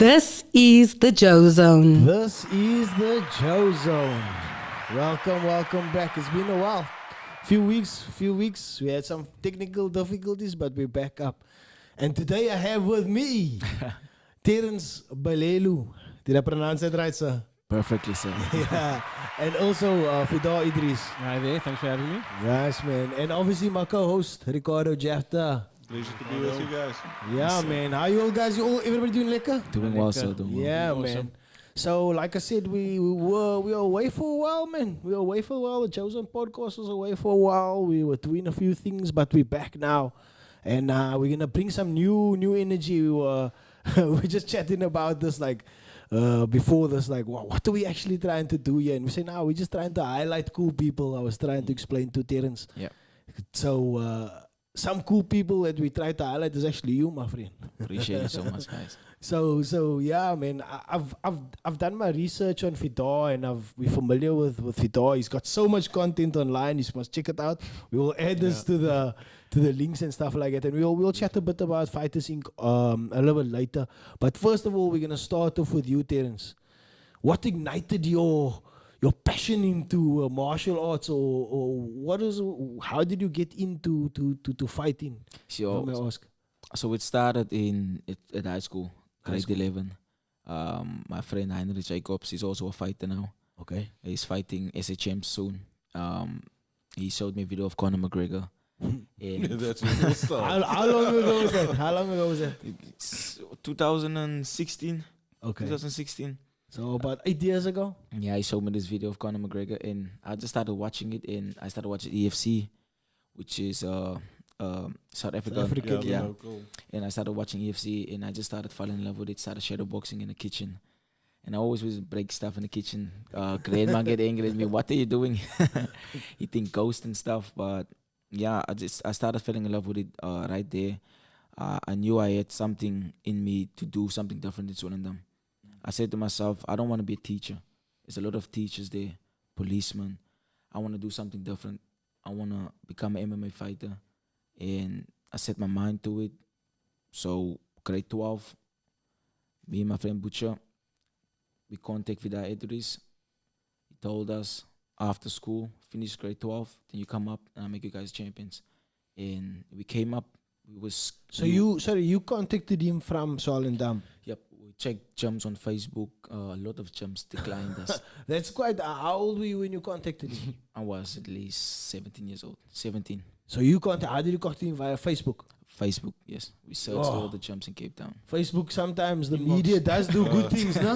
This is the JoeZone. This is the JoeZone. Welcome back. It's been a while. Few weeks. We had some technical difficulties, but we're back up. And today I have with me Terence Balelo. Did I pronounce that right, sir? Perfectly, sir. Yeah. And also Fidaah Edries. Hi there, thanks for having me. Yes, man. And obviously my co-host Ricardo Jafta. Pleasure to be with you guys. Yeah, man. How you all guys? Everybody doing lekker? Doing well, sir. Doing well. Yeah, Awesome. man. So, like I said, we were away for a while, man. We were away for a while. The JoeZone podcast was away for a while. We were doing a few things, but we're back now, and we're gonna bring some new energy. We're just chatting about this, like before this, like what are we actually trying to do here? And we say, we're just trying to highlight cool people. I was trying to explain to Terence. Yeah. So. Some cool people that we try to highlight is actually you, my friend. Appreciate it so much, guys. So yeah, man. I've done my research on Fidaah, and we're familiar with Fidaah. He's got so much content online. You must check it out. We will add this to the links and stuff like that, and we'll chat a bit about Fighters Inc. A little bit later. But first of all, we're gonna start off with you, Terence. What ignited your passion into martial arts, or how did you get into to fighting? So, May I ask? it started at high school, grade 11. My friend Heinrich Jacobs, he's also a fighter now. Okay. He's fighting SHM soon. He showed me a video of Conor McGregor. And That's a good start. How long ago was that? How long ago was that? it's 2016. Okay. 2016. So about 8 years ago? Yeah, he showed me this video of Conor McGregor, and I just started watching it, and I started watching EFC, which is South Africa. African, yeah. No, cool. And I started watching EFC, and I just started falling in love with it. Started shadow boxing in the kitchen, and I always would break stuff in the kitchen. Grandma get angry at me. What are you doing? He think ghost and stuff. But yeah, I started falling in love with it right there. I knew I had something in me to do something different in Swellendam. I said to myself, I don't want to be a teacher. There's a lot of teachers there, policemen. I want to do something different. I want to become an MMA fighter. And I set my mind to it. So grade 12, me and my friend Butcher, we contacted Fidaah Edries. He told us, after school, finish grade 12, then you come up and I'll make you guys champions. And we came up. You contacted him from Swellendam. Yep, we checked gyms on Facebook. A lot of gyms declined us. That's quite. How old were you when you contacted him? I was at least 17 years old. 17. So how did you contact him via Facebook? Facebook, yes. We searched all the gyms in Cape Town. Facebook, sometimes the media does do good things, no?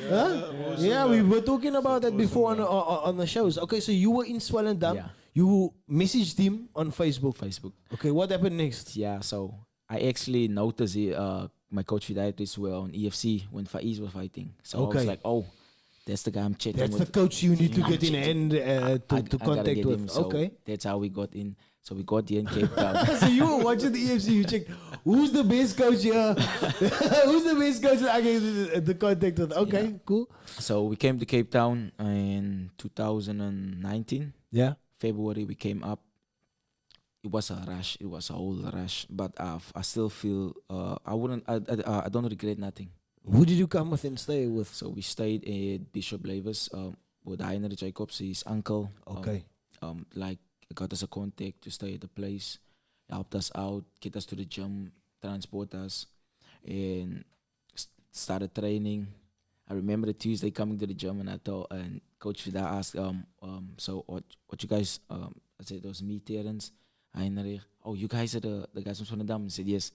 Huh? Yeah, we were talking about that before on the shows. Okay, so you were in Swellendam. Yeah. You messaged him on Facebook. Facebook. Okay, what happened next? Yeah, so I actually noticed my coach Fidaah Edries were on EFC when Faiz was fighting. So I Okay. was like, oh, that's the guy I'm chatting That's with. the coach you need to I'm get in checking. hand to I gotta contact get with. him, so Okay. that's how we got in. So we got here in Cape Town. So you were watching the EFC, you checked who's the best coach here? Who's the best coach I get the contact with? Okay, Yeah. cool. So we came to Cape Town in 2019. Yeah. February we came up. It was a rush. It was a whole rush. But I still feel I don't regret nothing. Who did you come with and stay with? So we stayed at Bishop Lavers with Heinrich Jacobs, his uncle. Okay. Like got us a contact to stay at the place, helped us out, get us to the gym, transport us, and started training. I remember the Tuesday coming to the gym, and Coach Fidaah asked, so what you guys? I said it was me, Terence, Heinrich. Oh, you guys are the guys from Swellendam? He said yes,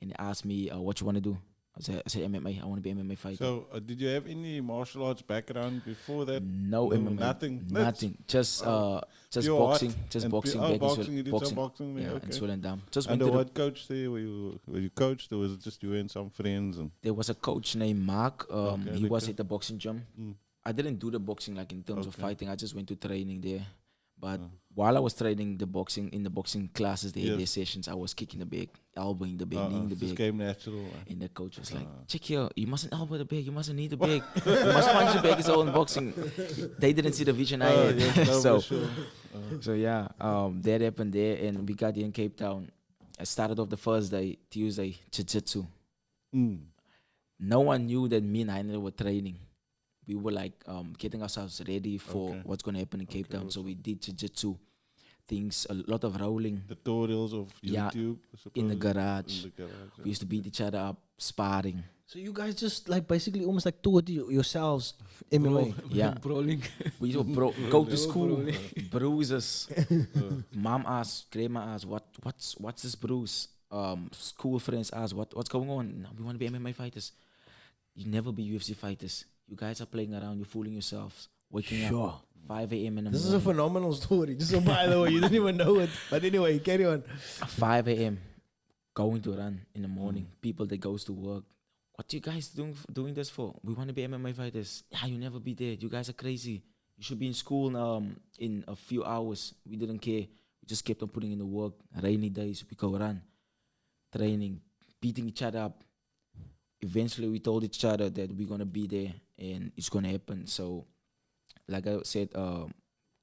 and he asked me what you want to do. I said MMA. I want to be an MMA fighter. So, did you have any martial arts background before that? No MMA. Nothing. Nothing. Just pure boxing. art Just and boxing. pure- back in boxing. You did some boxing there, Yeah, okay. in Swellendam. Just Under went to what coach there? Were you coached, or was it just you and some friends? And there was a coach named Mark. Okay, He was okay. at the boxing gym. Mm. I didn't do the boxing like in terms of Okay. fighting. I just went to training there. But while I was training the boxing in the boxing classes, they had their sessions. I was kicking the bag, elbowing the bag, kneeing the just bag. came natural. And the coach was like, check here, you mustn't elbow the bag, you mustn't knee the bag. You must punch the bag, it's all in boxing. They didn't see the vision I had. Yes, no, so, for sure. so yeah, that happened there, and we got here in Cape Town. I started off the first day, Tuesday, jiu-jitsu. Mm. no one knew that me and Heiner were training. We were like getting ourselves ready for Okay. what's gonna happen in Cape Town. So awesome. we did jiu-jitsu things, a lot of rolling Tutorials of Yeah, YouTube. I in the suppose. garage. In the garage. We used to beat each other up, sparring. So you guys just like basically almost like taught yourselves MMA. Yeah. Brawling. We used to go to school, bruises. Mom asked, grandma asked, what's this bruise? School friends asked, what's going on? "No, we want to be MMA fighters. You never be UFC fighters. You guys are playing around. You're fooling yourselves. Waking Sure. up 5 a.m. in the This is a morning. phenomenal story. Just so by the way, you didn't even know it. But anyway, carry on. 5 a.m. going to run in the morning. People that goes to work. What you guys doing this for? We want to be MMA fighters. Yeah, you never be there. You guys are crazy. You should be in school in a few hours. We didn't care. We just kept on putting in the work. Rainy days, we go run. Training, beating each other up. Eventually, we told each other that we're going to be there and it's going to happen. So, like I said,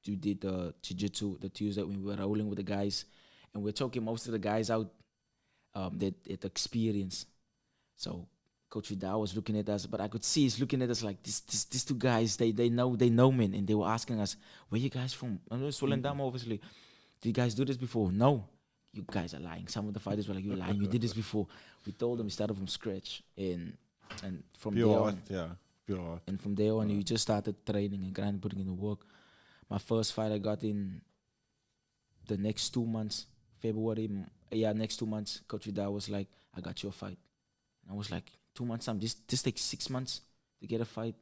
you did jiu-jitsu the Tuesday when we were rolling with the guys. And we're choking most of the guys out that experience. So Coach Fidaah was looking at us, but I could see he's looking at us like these two guys, they know me, and they were asking us, where you guys from? I know Swellendam, obviously. Did you guys do this before? No. You guys are lying. Some of the fighters were like, you're lying, you did this before. We told them we started from scratch, and from Pure there art, on, yeah. Pure art. and from there on, we just started training and grinding, putting in the work. My first fight I got in the next 2 months, next 2 months, Coach Fidaah was like, I got your fight. And I was like, 2 months time, this takes 6 months to get a fight.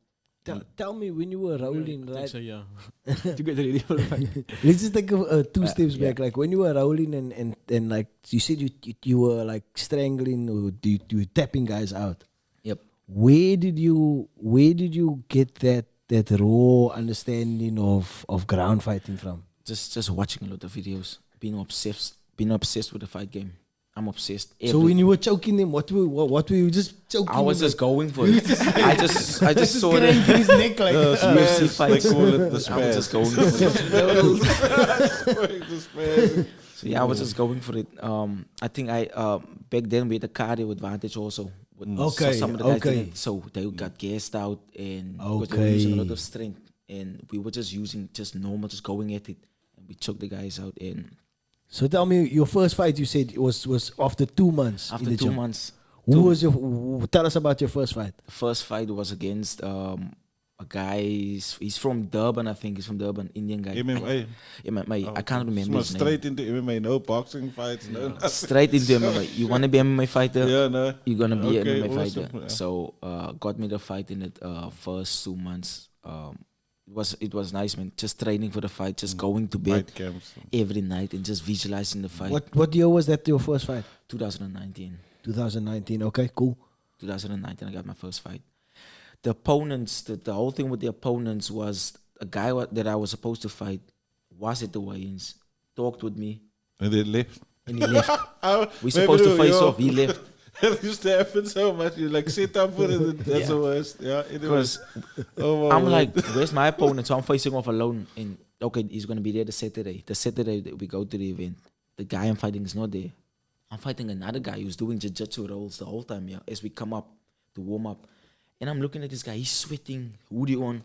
Tell me when you were rolling, right? So yeah. To get ready for the fight. Let's just take two steps back. Like when you were rolling and like you said you were like strangling or you were tapping guys out. Yep. Where did you get that raw understanding of ground fighting from? Just watching a lot of videos, being obsessed with the fight game. I'm obsessed. So when you were choking them, what were you just choking? I was him just going for it. I just saw cranking the his neck like UFC They fights. call it the I was just spaz. going for it. The spaz. So yeah, I was just going for it. I think back then we had a cardio advantage also. Okay, some of the guys okay. didn't, so they got gassed out and because they were using a lot of strength, and we were just using normal, just going at it, and we choked the guys out. And So tell me, your first fight you said was after 2 months. after in the 2 gym. months, Tell us about your first fight. the first fight was against a guy. He's from Durban, I think. He's from Durban, Indian guy. MMA. MMA. I can't remember his name. Straight into MMA, no boxing fights, no nothing. Straight into MMA. You want to be an MMA fighter? Yeah, no. You're gonna be an Okay, MMA awesome, fighter. yeah. So got me the fight in the first 2 months. It was nice, man. Just training for the fight, just going to bed Fight camps. every night and just visualizing the fight. What year was that your first fight? 2019. 2019. Okay, cool. 2019, I got my first fight. The opponents, the whole thing with the opponents was a guy that I was supposed to fight was at the weigh-ins, talked with me, And they left. and he left. We Maybe supposed to no, face yo. off, he left. It used to happen so much. You like sit up for it. That's the worst. Yeah, it was. Oh, my I'm word. like, where's my opponent? So I'm facing off alone. And okay, he's gonna be there the Saturday. The Saturday that we go to the event, the guy I'm fighting is not there. I'm fighting another guy who's doing jiu-jitsu rolls the whole time. Yeah, as we come up to warm up, and I'm looking at this guy. He's sweating, hoodie on.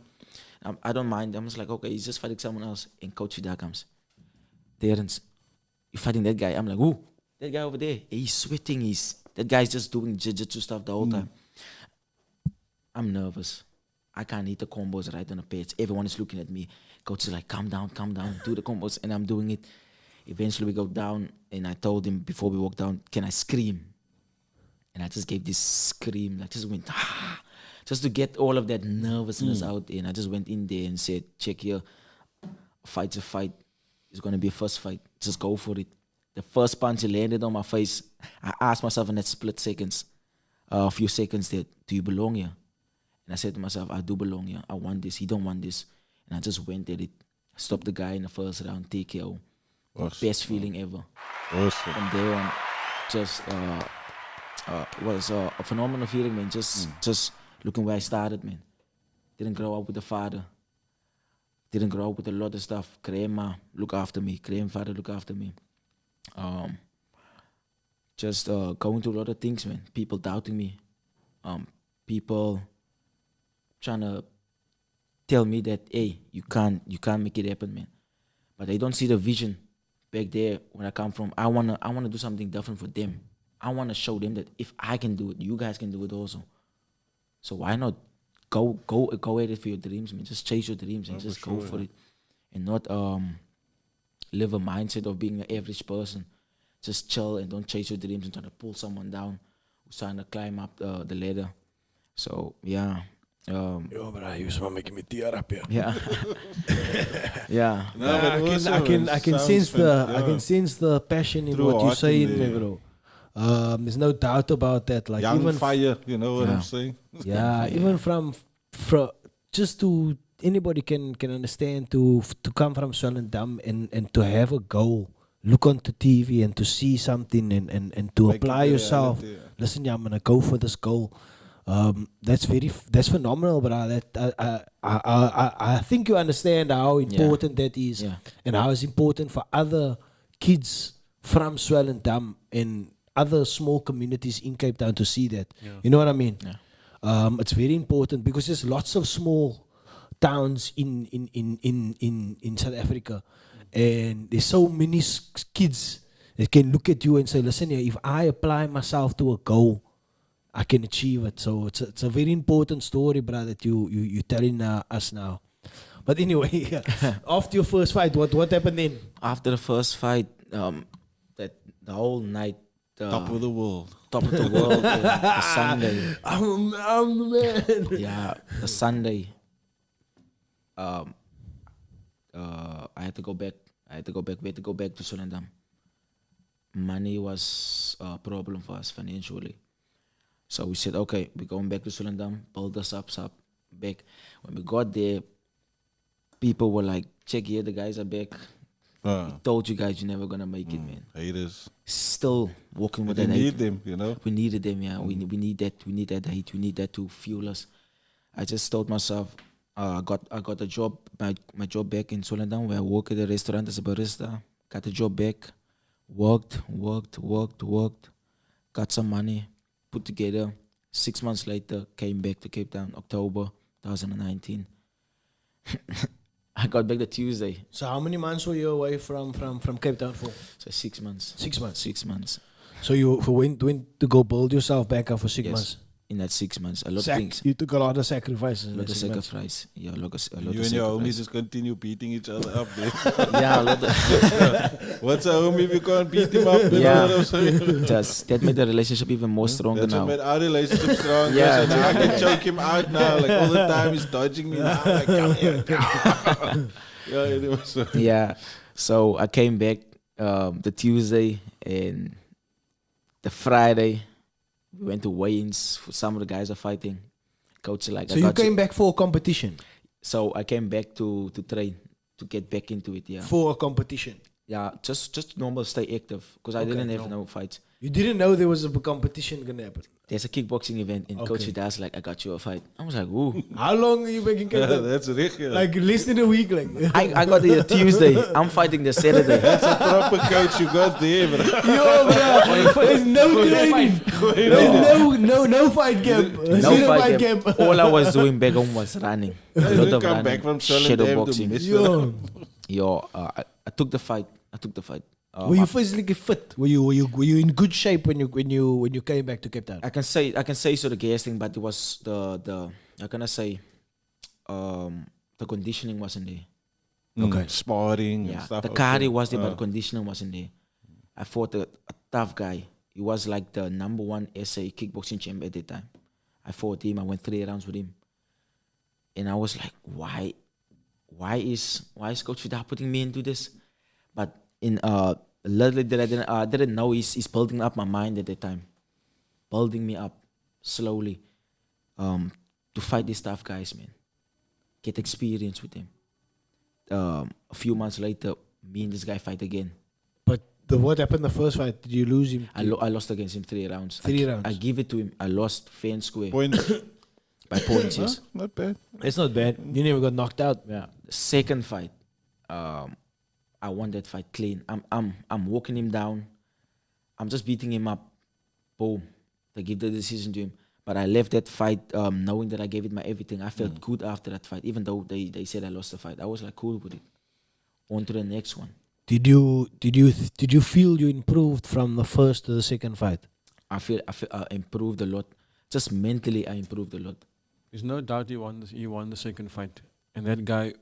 I don't mind. I'm just like, okay, he's just fighting someone else. And Coach Fidaah comes. Terence, you fighting that guy? I'm like, who? That guy over there. He's sweating. That guy's just doing jiu-jitsu stuff the whole time. I'm nervous. I can't hit the combos right on the pads. Everyone is looking at me. Coach is like, calm down, do the combos. And I'm doing it. Eventually we go down, and I told him before we walk down, can I scream? And I just gave this scream, like just went, ah, just to get all of that nervousness out. And I just went in there and said, check here, fight's a fight. It's going to be a first fight. Just go for it. The first punch landed on my face. I asked myself in that split seconds, a few seconds there, do you belong here? And I said to myself, I do belong here. I want this. He don't want this. And I just went at it. Stopped the guy in the first round, TKO. Awesome. Best feeling ever. Awesome. From there on, just was a phenomenal feeling, man. Just looking where I started, man. Didn't grow up with a father. Didn't grow up with a lot of stuff. Grandma look after me. Grandfather look after me. Just going through a lot of things, man. People doubting me. people trying to tell me that, hey, you can't make it happen, man. But they don't see the vision back there where I come from. I wanna do something different for them. I wanna show them that if I can do it, you guys can do it also. So why not go at it for your dreams, man? Just chase your dreams and just go for it, and not live a mindset of being an average person. Just chill and don't chase your dreams and try to pull someone down who's trying to climb up the ladder. So yeah. Yo, bro, you was making me tear up here. Yeah. Yeah. No, but also I can it sense sounds I can sense the passion in True what you're heart in saying, there. bro. There's no doubt about that. Like young even fire, you know what Yeah. I'm saying? yeah, even from just to anybody can understand to come from Swellendam and to have a goal, look onto TV and to see something and to Make it apply a yourself. reality, yeah. Listen, yeah, I'm gonna go for this goal. That's phenomenal, bro. That I think you understand how important that is, Yeah. and how it's important for other kids from Swellendam and other small communities in Cape Town to see that. You know what I mean? Yeah. It's very important because there's lots of small towns in South Africa, and there's so many kids that can look at you and say, listen here, if I apply myself to a goal, I can achieve it. So it's a very important story, brother, that you telling us now. But anyway, after your first fight, what happened then? After the first fight, that the whole night, Top of the world. top of the world, the Sunday. I'm the man. Yeah, the Sunday. I had to go back. We had to go back to Swellendam. Money was a problem for us financially. So we said, okay, we're going back to Swellendam, build us up back. When we got there, people were like, check here, the guys are back. Told you guys you're never gonna make it, man. Haters. Still walking with We that need hate. them, you know? We needed them, yeah. We need that. We need that hate. We need that to fuel us. I just told myself, I got a job, my job back in Swellendam, where I work at a restaurant as a barista. Got the job back, worked, got some money, put together. 6 months later, came back to Cape Town, October 2019. I got back the Tuesday, So how many months were you away from Cape Town for? so 6 months. 6 months. 6 months. So you went to go build yourself back up for 6 Yes. months. In that 6 months, a lot of things. You took a lot of sacrifices. A in lot that of 6 months. sacrifice. Yeah, a lot You of and your homies sacrifice. just continue beating each other up there. Yeah, a lot of, What's a homie if you can't beat him up? You Yeah. know what I'm saying? just that made the relationship even more stronger That's what now. made our relationship strong. Yeah, So now I can choke him out now. Like all the time he's dodging me now. Like, come here. Yeah, anyway, so. Yeah, so I came back the Tuesday, and the Friday we went to weigh-ins. Some of the guys are fighting. Coach like, So you came back for a competition? So I came back to train, to get back into it. Yeah, For a competition? yeah, just normal, stay active, because I Okay, didn't have no. no fights. You didn't know there was a competition gonna happen? There's a kickboxing event, and Coach Okay. Fidaah's like, I got you a fight. I was like, ooh. How long are you back in Cape Town? That's Rick. Yeah. Like less than a week, like. I got the Tuesday. I'm fighting the Saturday. That's a proper coach you got there, bro. Yo, bro, there's no training. There's no fight camp. No Zero fight camp. All I was doing back home was running. A lot didn't of come running, back from Swellendam shadow to boxing. miss Yo, Yo, I took the fight. were you physically fit? Were you in good shape when you came back to Cape Town? I can say so the gas thing, but it was the how can I say, the conditioning wasn't there. Okay. Sparring and Yeah, stuff. the out cardio there. was there, but the conditioning wasn't there. I fought a tough guy. He was like the #1 SA kickboxing champ at that time. I fought him. I went 3 rounds with him, and I was like, why is Coach Fidaah putting me into this? But in little did I didn't know he's building up my mind at that time, building me up slowly, to fight these tough guys, man. Get experience with them. A few months later, me and this guy fight again. But what happened the first fight? Did you lose him? I lost against him 3 rounds. 3 rounds. I give it to him. I lost fair and square Point. by points. Yes. Not bad. It's not bad. You never got knocked out. Yeah. The second fight, I won that fight clean. I'm walking him down. I'm just beating him up. Boom. They give the decision to him. But I left that fight knowing that I gave it my everything. I felt good after that fight, even though they said I lost the fight. I was like cool with it. On to the next one. Did you feel you improved from the first to the second fight? I feel I improved a lot. Just mentally, I improved a lot. There's no doubt he won the second fight. And that guy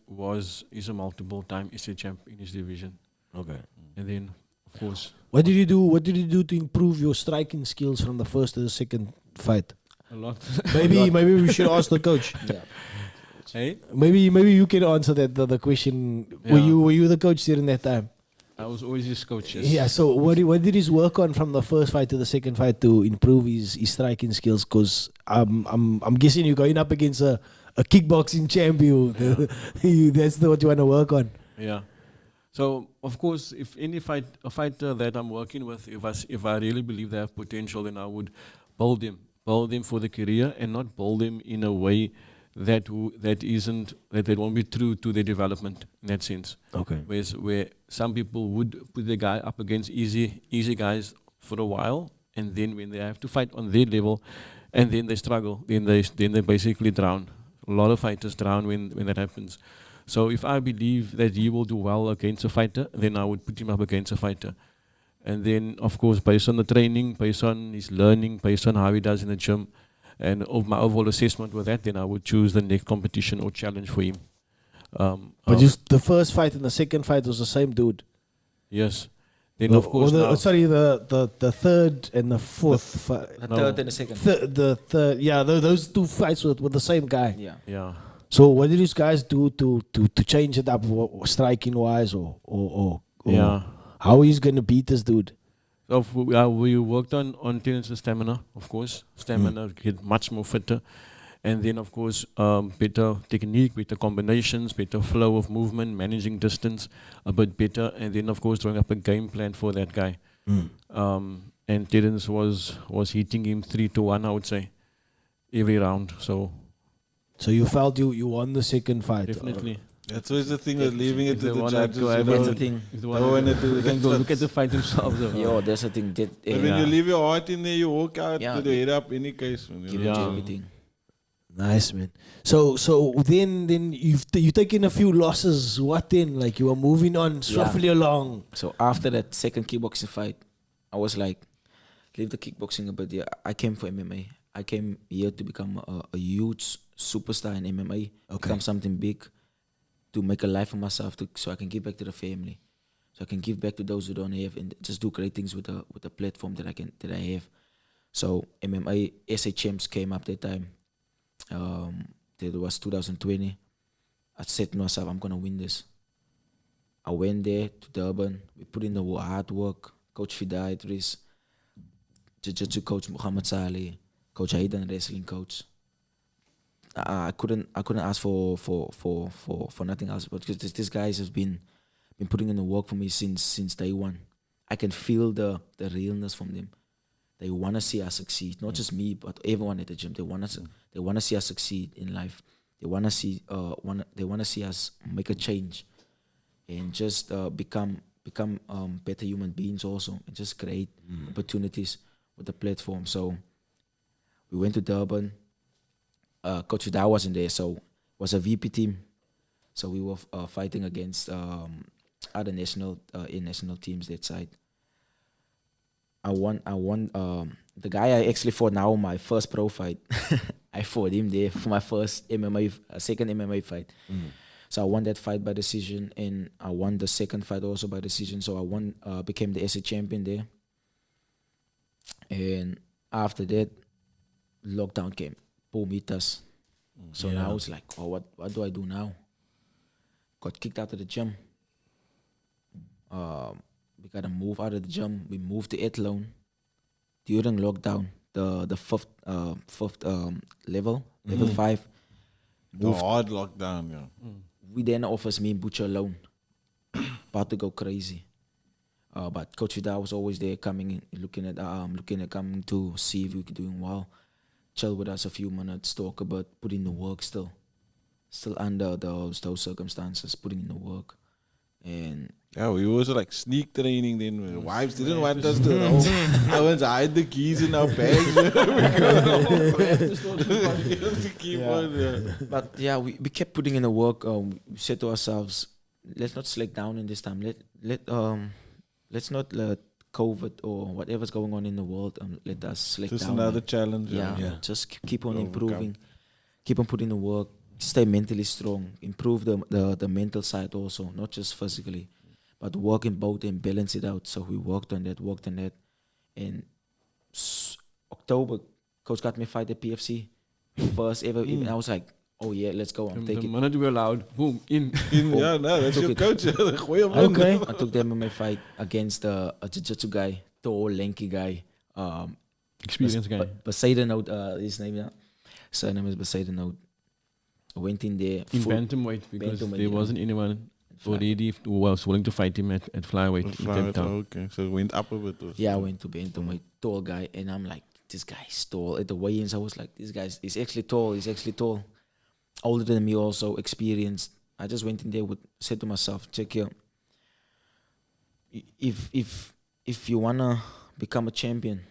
is a multiple-time EC champ in his division. Okay. And then, of course, What did you do? What did you do to improve your striking skills from the first to the second fight? a lot. Maybe we should ask the coach. Yeah. Hey, Maybe you can answer that the question. Yeah. Were you the coach during that time? I was always his coach. Yes. Yeah. So what did he work on from the first fight to the second fight to improve his striking skills? Because I'm guessing you're going up against a kickboxing champion. That's what you want to work on. Yeah. So of course, if a fighter that I'm working with, if I really believe they have potential, then I would build them for the career, and not build them in a way that they won't be true to their development in that sense. Okay. Where some people would put the guy up against easy guys for a while, and then when they have to fight on their level, and then they struggle, then they basically drown. A lot of fighters drown when that happens. So if I believe that he will do well against a fighter, then I would put him up against a fighter. And then, of course, based on the training, based on his learning, based on how he does in the gym, and of my overall assessment with that, then I would choose the next competition or challenge for him. But just the first fight and the second fight was the same dude. Yes. Then, of course, now, the third and the fourth fight. The No. third and the second. The third, yeah, those two fights were the same guy. Yeah. yeah. So what did these guys do to change it up, striking wise, or Yeah. how he's gonna beat this dude? So we worked on Terence's stamina, of course. Stamina, get much more fitter. And then, of course, better technique, better combinations, better flow of movement, managing distance a bit better. And then, of course, drawing up a game plan for that guy. And Terence was hitting him 3-1, I would say, every round. So you felt you won the second fight. definitely. That's always the thing with leaving it If to they the wanna judges. go You have know. That's the thing. If they Don't wanna do they can that go first. look at the fight themselves. Yo, that's the thing. But when you leave your heart in there, you walk out Yeah. with the head up any case. Man, you Give know. it Yeah. everything. Nice, man. So then you've taken a few losses. What then? Like you were moving on swiftly along. So after that second kickboxing fight, I was like, leave the kickboxing a bit. Yeah, I came for MMA. I came here to become a huge superstar in MMA. Become something big, to make a life for myself, so I can give back to the family, so I can give back to those who don't have, and just do great things with the platform that I have. So MMA SA champs came up that time. That was 2020. I said to myself, I'm gonna win this. I went there to Durban. We put in the hard work. Coach Fidaah, Edries, Jiu-Jitsu coach Muhammad Saleh, Coach Hayden, wrestling coach. I couldn't ask for nothing else, but because these guys have been putting in the work for me since day one. I can feel the realness from them. They want to see us succeed, not just me, but everyone at the gym. They want to see us succeed in life. They want to see us make a change, and just become better human beings also, and just create opportunities with the platform. So we went to Durban. Coach Fidaah wasn't there, so it was a VP team. So we were fighting against other national teams that side. I won. The guy I actually fought now, my first pro fight, I fought him there for my first second MMA fight. So I won that fight by decision, and I won the second fight also by decision. So I became the SA champion there. And after that, lockdown came. Boom, hit us. So now it's like, oh, what do I do now? Got kicked out of the gym. We gotta move out of the gym. We moved to Etlone during lockdown. The fifth level 5. The hard lockdown, yeah. We then offers me and Butcher alone. About to go crazy. But Coach Fidaah was always there, coming in, looking at coming to see if we were doing well. Chill with us a few minutes, talk about putting the work still under those circumstances, putting in the work. And Yeah, we was like sneak training then. Wives didn't want us to know. I was hide the keys in our bags. To keep on, but yeah, we kept putting in the work. We said to ourselves, let's not slack down in this time. Let's not let COVID or whatever's going on in the world let us slack Just down. another challenge. Yeah, just keep on Overcome. improving, keep on putting the work, stay mentally strong, improve the mental side also, not just physically, but work in both and balance it out. So we worked on that, and October, coach got me fight at PFC, first ever. And I was like, oh yeah, let's go. I'm The taking. minute we allowed, boom, in. Yeah, no, that's Took your it. coach. Gooi hom in. Okay. I took them in my fight against a jiu-jitsu guy, tall, lanky guy. Experienced guy. Poseidon out, his name, yeah. Surname is Poseidon out. I went in there. In full- bantamweight, because Bantamweight, there yeah. wasn't anyone Fly- already who was willing to fight him at flyweight. in Cape Town. Okay, so it went up a bit. Or Yeah, I went to bantamweight, tall guy, and I'm like, this guy's tall. At the weigh-ins, I was like, this guy's he's actually tall. Older than me, also experienced. I just went in there said to myself, check here. If you wanna become a champion,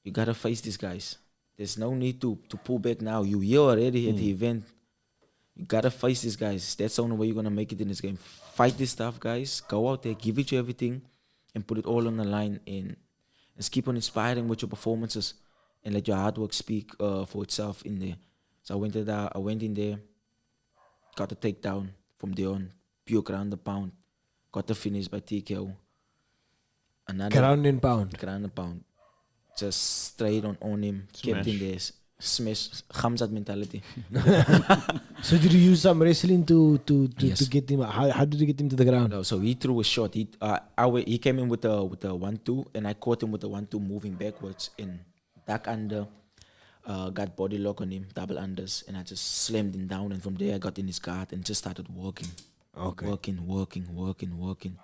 you gotta face these guys. There's no need to pull back now. You here already at the event. You gotta face these guys. That's the only way you're gonna make it in this game. Fight this stuff, guys. Go out there, give it your everything, and put it all on the line. And just keep on inspiring with your performances, and let your hard work speak for itself in there. So I went in there, got the takedown from there on, pure ground and pound, got the finish by TKO. Another Ground and pound. ground and pound, just straight on him, kept in there, smash, Khamzat mentality. So did you use some wrestling to Yes. get him? How did you get him to the ground? No, so he threw a shot. He came in with the 1-2, and I caught him with the 1-2, moving backwards and duck under. Got body lock on him, double unders, and I just slammed him down. And from there, I got in his guard and just started working. Okay. Working.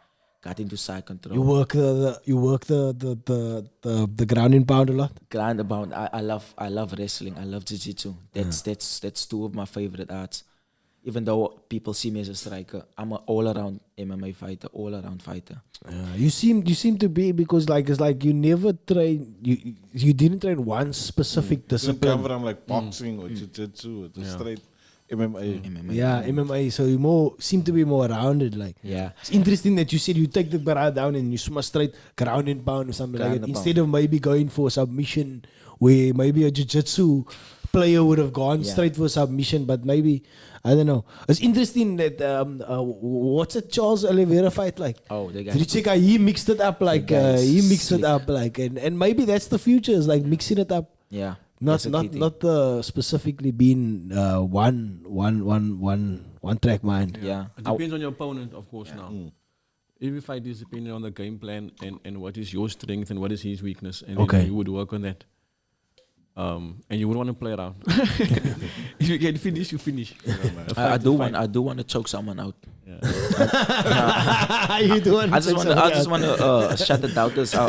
Got into side control. You work the ground and pound a lot. Ground about. I love wrestling. I love jiu-jitsu. That's two of my favorite arts. Even though people see me as a striker, I'm an all-around MMA fighter, all-around fighter. You seem to be, because it's like you never train. You didn't train one specific you come discipline. from like boxing or jiu-jitsu or just straight MMA. MMA. Yeah, MMA. So you seem to be more rounded. Like, Yeah. it's interesting that you said you take the bar down and you smash straight ground and pound or something Ground like that, and instead of maybe going for submission, where maybe a jiu-jitsu player would have gone Yeah. straight for submission, but maybe, I don't know. It's interesting that what's a Charles Oliveira fight like? Oh, the guy. Did you check how he mixed it up like The guy is he mixed slick. it up like, and maybe that's the future, is like mixing it up, Yeah. not that's a key thing. specifically being one track mind. Yeah. It depends on your opponent, of course, now. Every fight is depending on the game plan and what is your strength and what is his weakness. And Okay. then you would work on that. And you would want to play around. If you can finish, you finish. I do want to choke someone out. You doing? I just want to shut the doubters out,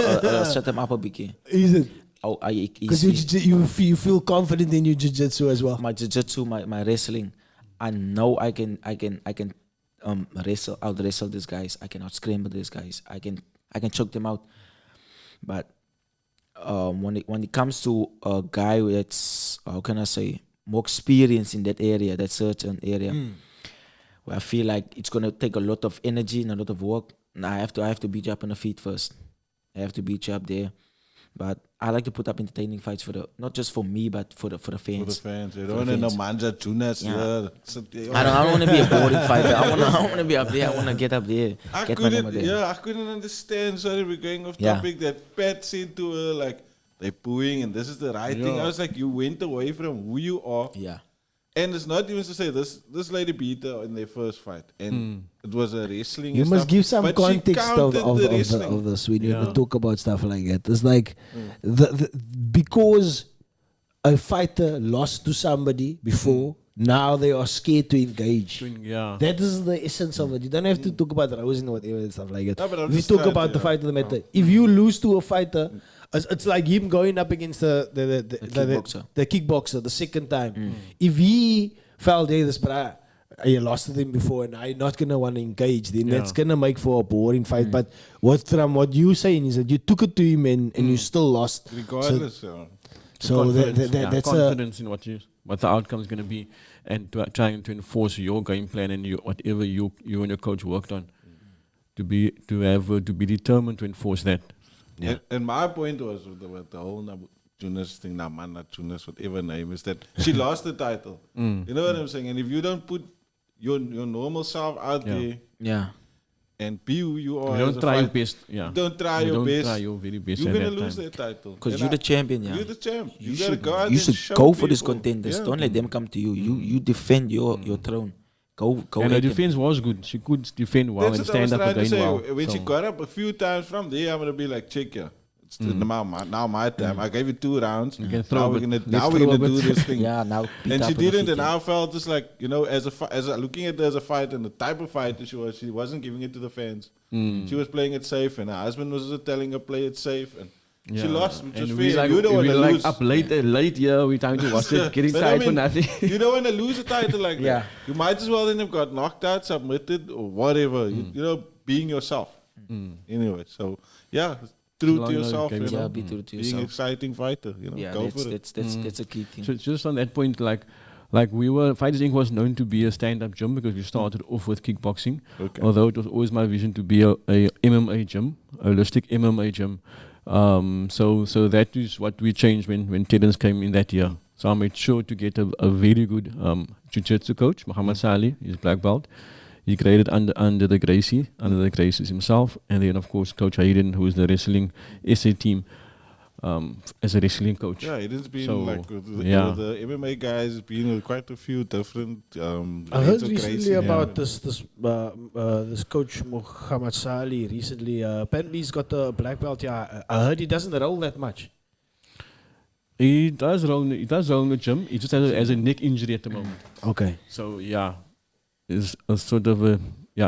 shut them up a bit. Is it? Oh, Because you feel confident in your jiu-jitsu as well. my jiu-jitsu, my wrestling, I know I can out wrestle these guys. I can out scramble these guys. I can choke them out. But when it comes to a guy that's, how can I say, more experienced in that area, that certain area, where I feel like it's gonna take a lot of energy and a lot of work. And I have to beat you up on the feet first. I have to beat you up there. But I like to put up entertaining fights not just for me, but for the For the fans. fans. You For don't the want to fans. manja tunas. Yeah. I don't want to be a boring fighter. I want to be up there. I want to get up there. I Get my name up couldn't, there. I couldn't understand. Sorry, we're going off Yeah. topic. That Pat said to her, like, they're booing and this is the right thing. I was like, you went away from who you are. Yeah. And it's not even to say this lady beat her in their first fight. And it was a wrestling. You and must stuff, give some but she context of counted the wrestling. this when you Yeah. talk about stuff like that. It's like because a fighter lost to somebody before, now they are scared to engage. Yeah. That is the essence of it. You don't have to talk about rousing or whatever and stuff like that. No, but I'm If you just talk trying about to- the fight of the matter, if you lose to a fighter, it's like him going up against the kickboxer. the kickboxer the second time. If he felt, hey, this bruh, you lost to them before and I'm not gonna want to engage, then that's gonna make for a boring fight. But from what you saying is that you took it to him and you still lost. Regardless, So that's confidence in what the outcome is going to be, and trying to enforce your game plan and whatever you and your coach worked on, to be determined to enforce that. Yeah. And my point was with the whole Tunis thing, Namana Tunis, whatever name is, that she lost the title. You know what I'm saying? And if you don't put your normal self out there, and be who you are, You don't try your best. Yeah. Don't try your don't best. Try your very best. You're at gonna that lose time. that title. Because you're the champion, You're the champ. You gotta should, go out you and should show go for these people. contenders. Yeah. Don't let them come to you. You defend your throne. Go And at her them. defense was good. She could defend well That's and what I was stand up trying to again say. well. When she So- got up a few times from there, I'm gonna be like, check ya. It's now my time. I gave you 2 rounds. You can throw Now a we're bit. gonna Let's throw a do bit. this thing. Yeah, now beat And up she on the didn't, feet, and yeah. I felt just like, as looking at her as a fighter and the type of fighter she wasn't giving it to the fans. She was playing it safe, and her husband was just telling her play it safe, and she lost, which was And fair. we You don't want to like lose. up late here. We time to watch it, getting But tired for nothing. you don't want to lose a title like Yeah. that. You might as well then have got knocked out, submitted, or whatever. You know, being yourself. Anyway, so yeah, true to Long yourself. game. You know, Yeah, be true to being yourself. exciting fighter. You know, Yeah, go for it. that's a key thing. So just on that point, like we were, Fighters Inc. was known to be a stand-up gym because we started off with kickboxing. Okay. Although it was always my vision to be a MMA gym, a holistic MMA gym. So that is what we changed when Terence came in that year. So I made sure to get a very good jiu-jitsu coach, Muhammad Salih, he's black belt. He graded under the Gracies himself, and then of course Coach Hayden, who is the wrestling SA team, as a wrestling coach. Yeah, it has been So, like with the MMA guys. It's been with quite a few different. I heard rates of recently crazy. about this coach Muhammad Salih recently. Apparently he's got a black belt. Yeah, I heard he doesn't roll that much. He does roll in the gym. He just has a neck injury at the moment. Okay. So yeah, it's a sort of a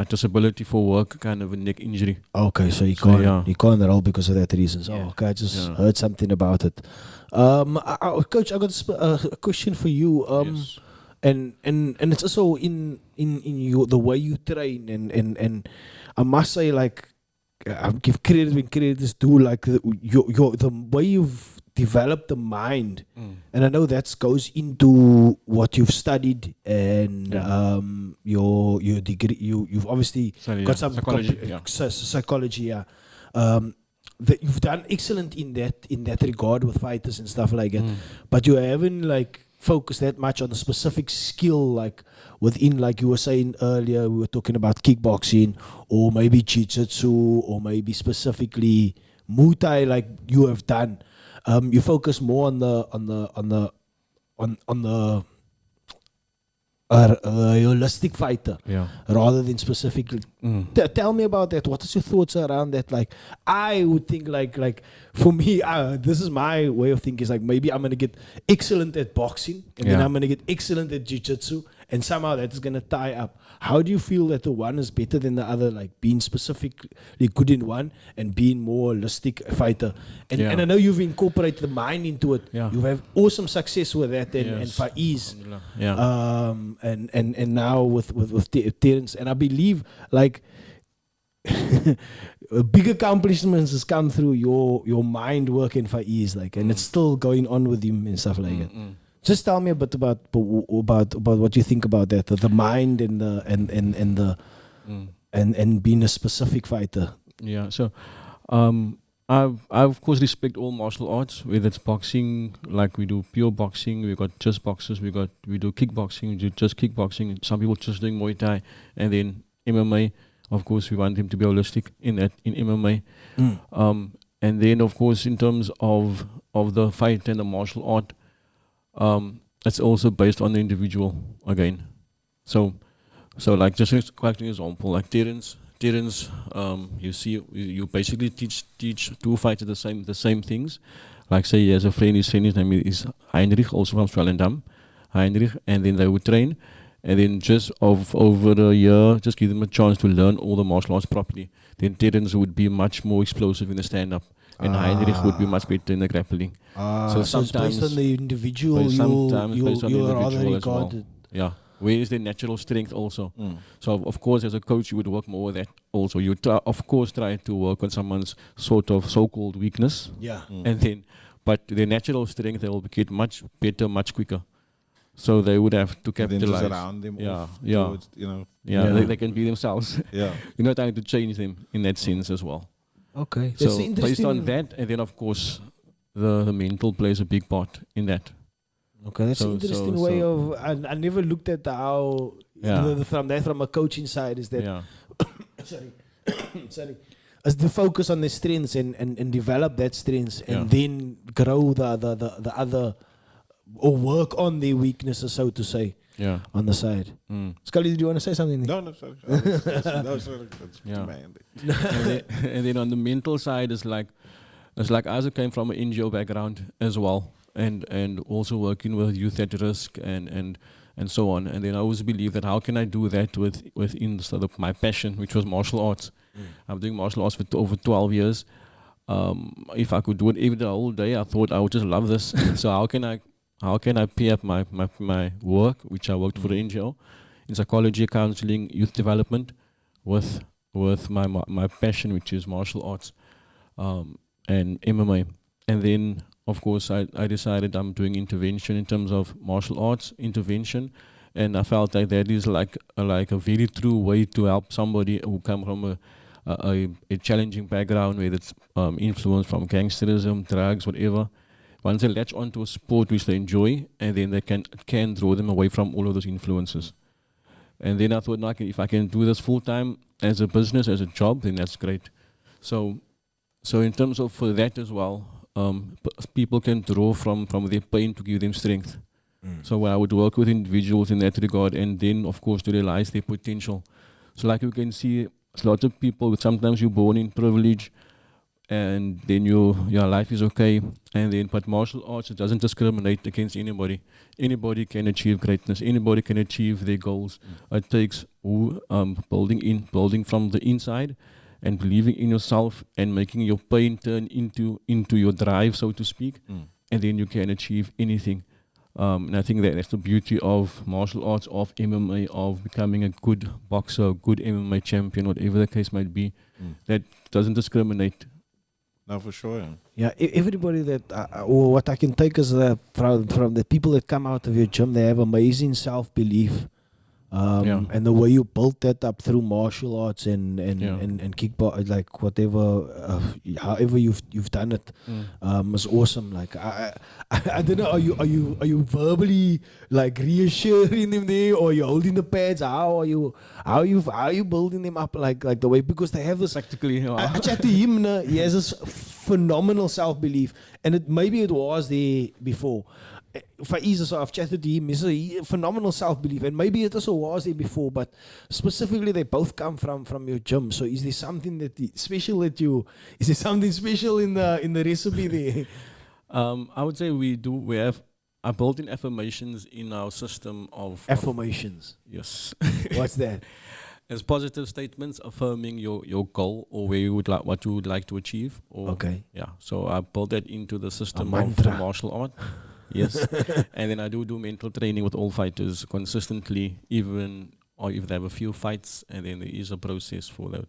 disability for work, kind of a neck injury. Okay, so he So, can't yeah. he can't roll because of that reason. So Yeah. okay, I just Yeah. heard something about it. Coach, I got a question for you. Yes. And it's also in your the way you train and I must say, like, I give credit when credit is due. Like the way you've developed the mind, and I know that goes into what you've studied and your degree. You've obviously Sorry, got yeah. some Psychology, yeah. psychology. Yeah. That you've done excellent in that regard with fighters and stuff like that, but you haven't like focused that much on the specific skill, like within, like you were saying earlier, we were talking about kickboxing or maybe jiu-jitsu or maybe specifically Muay Thai, like you have done. You focus more on the holistic fighter, Yeah. rather than specifically. Tell me about that. What is your thoughts around that? Like, I would think like for me, this is my way of thinking. Is like maybe I'm gonna get excellent at boxing, and then Yeah. I'm gonna get excellent at jiu-jitsu, and somehow that is gonna tie up. How do you feel that the one is better than the other? Like being specifically good in one and being more holistic fighter. And Yeah. and I know you've incorporated the mind into it. Yeah. You have awesome success with that, and Yes. Faiz. Yeah. And now with Terence, and I believe like big accomplishments has come through your mind work in Faiz, like, and it's still going on with him and stuff like that. Just tell me a bit about what you think about that, the mind and the and being a specific fighter. Yeah. So, I of course respect all martial arts, whether it's boxing, like we do pure boxing, we got just boxers, we do kickboxing, we do just kickboxing. Some people just doing Muay Thai, and then MMA. Of course, we want them to be holistic in MMA. And then of course, in terms of the fight and the martial art, it's also based on the individual again. So like just a quite an example, like Terence, you see, you basically teach two fighters the same things. Like say he has a friend, his name is Heinrich, also from Swellendam, Heinrich, and then they would train, and then just over a year, just give them a chance to learn all the martial arts properly. Then Terence would be much more explosive in the stand-up, and Heinrich would be much better in the grappling. So it's based on the individual. Sometimes You based on the are rather individual as well. regarded. Yeah, Where is their natural strength also? So of course, as a coach, you would work more with that also. You of course try to work on someone's sort of so-called weakness, Yeah. and then, but their natural strength, they will get much better, much quicker. So they would have to And then just capitalize. around them. Yeah, off yeah. towards, you know. Yeah, Yeah. They can be themselves. Yeah. You're not trying to change them in that sense as well. Okay. So That's based interesting. on that, and then of course, the mental plays a big part in that. Okay, that's So- an interesting so- way so- of. I never looked at how Yeah. from a coaching side is that Yeah, sorry, as the focus on the strengths and develop that strengths and Yeah. then grow the other or work on their weaknesses, so to say, yeah. on the side. Mm. Scully, do you want to say something? No, sorry. No, sorry. That's Yeah. man. And then on the mental side, it's like Isaac came from an NGO background as well, and also working with youth at risk and so on. And then I always believe that how can I do that within sort of my passion, which was martial arts. I'm doing martial arts for over 12 years. If I could do it every the whole day, I thought I would just love this. So how can I pair up my work, which I worked for the NGO, in psychology, counseling, youth development, with my passion, which is martial arts and MMA. And then, of course, I decided I'm doing intervention in terms of martial arts intervention, and I felt like that is like a very true way to help somebody who come from a challenging background, whether it's influence from gangsterism, drugs, whatever. Once they latch onto a sport which they enjoy, and then they can draw them away from all of those influences. And then I thought, no, if I can do this full time as a business, as a job, then that's great. So in terms of for that as well, people can draw from their pain to give them strength. So I would work with individuals in that regard, and then of course to realize their potential. So like you can see, a lot of people, sometimes you're born in privilege, and then your life is okay, and then but martial arts, it doesn't discriminate against anybody. Anybody can achieve greatness. Anybody can achieve their goals. It takes building from the inside, and believing in yourself, and making your pain turn into your drive, so to speak, and then you can achieve anything. And I think that's the beauty of martial arts, of MMA, of becoming a good boxer, good MMA champion, whatever the case might be. That doesn't discriminate. No, for sure. Yeah, everybody that, or what I can take is that from the people that come out of your gym, they have amazing self-belief. And the way you built that up through martial arts and kickbox, like whatever, however you've done it, is awesome. Like I don't know, are you verbally like reassuring them there, or you holding the pads? How are you building them up like the way, because they have this. Practically, I chat to him, he has this phenomenal self-belief, and maybe it was there before. Faiz, so I've chatted to him, he's a phenomenal self-belief, and maybe it also was there before, but specifically they both come from your gym. So is there something special is there something special in the recipe there? I would say we have a built-in affirmations in our system of Affirmations. yes. What's that? As positive statements affirming your goal, or where you would like, what you would like to achieve. Or, Okay. Yeah. So I built that into the system A of the mantra. martial art. Yes. And then I do mental training with all fighters consistently, even or if they have a few fights, and then there is a process for that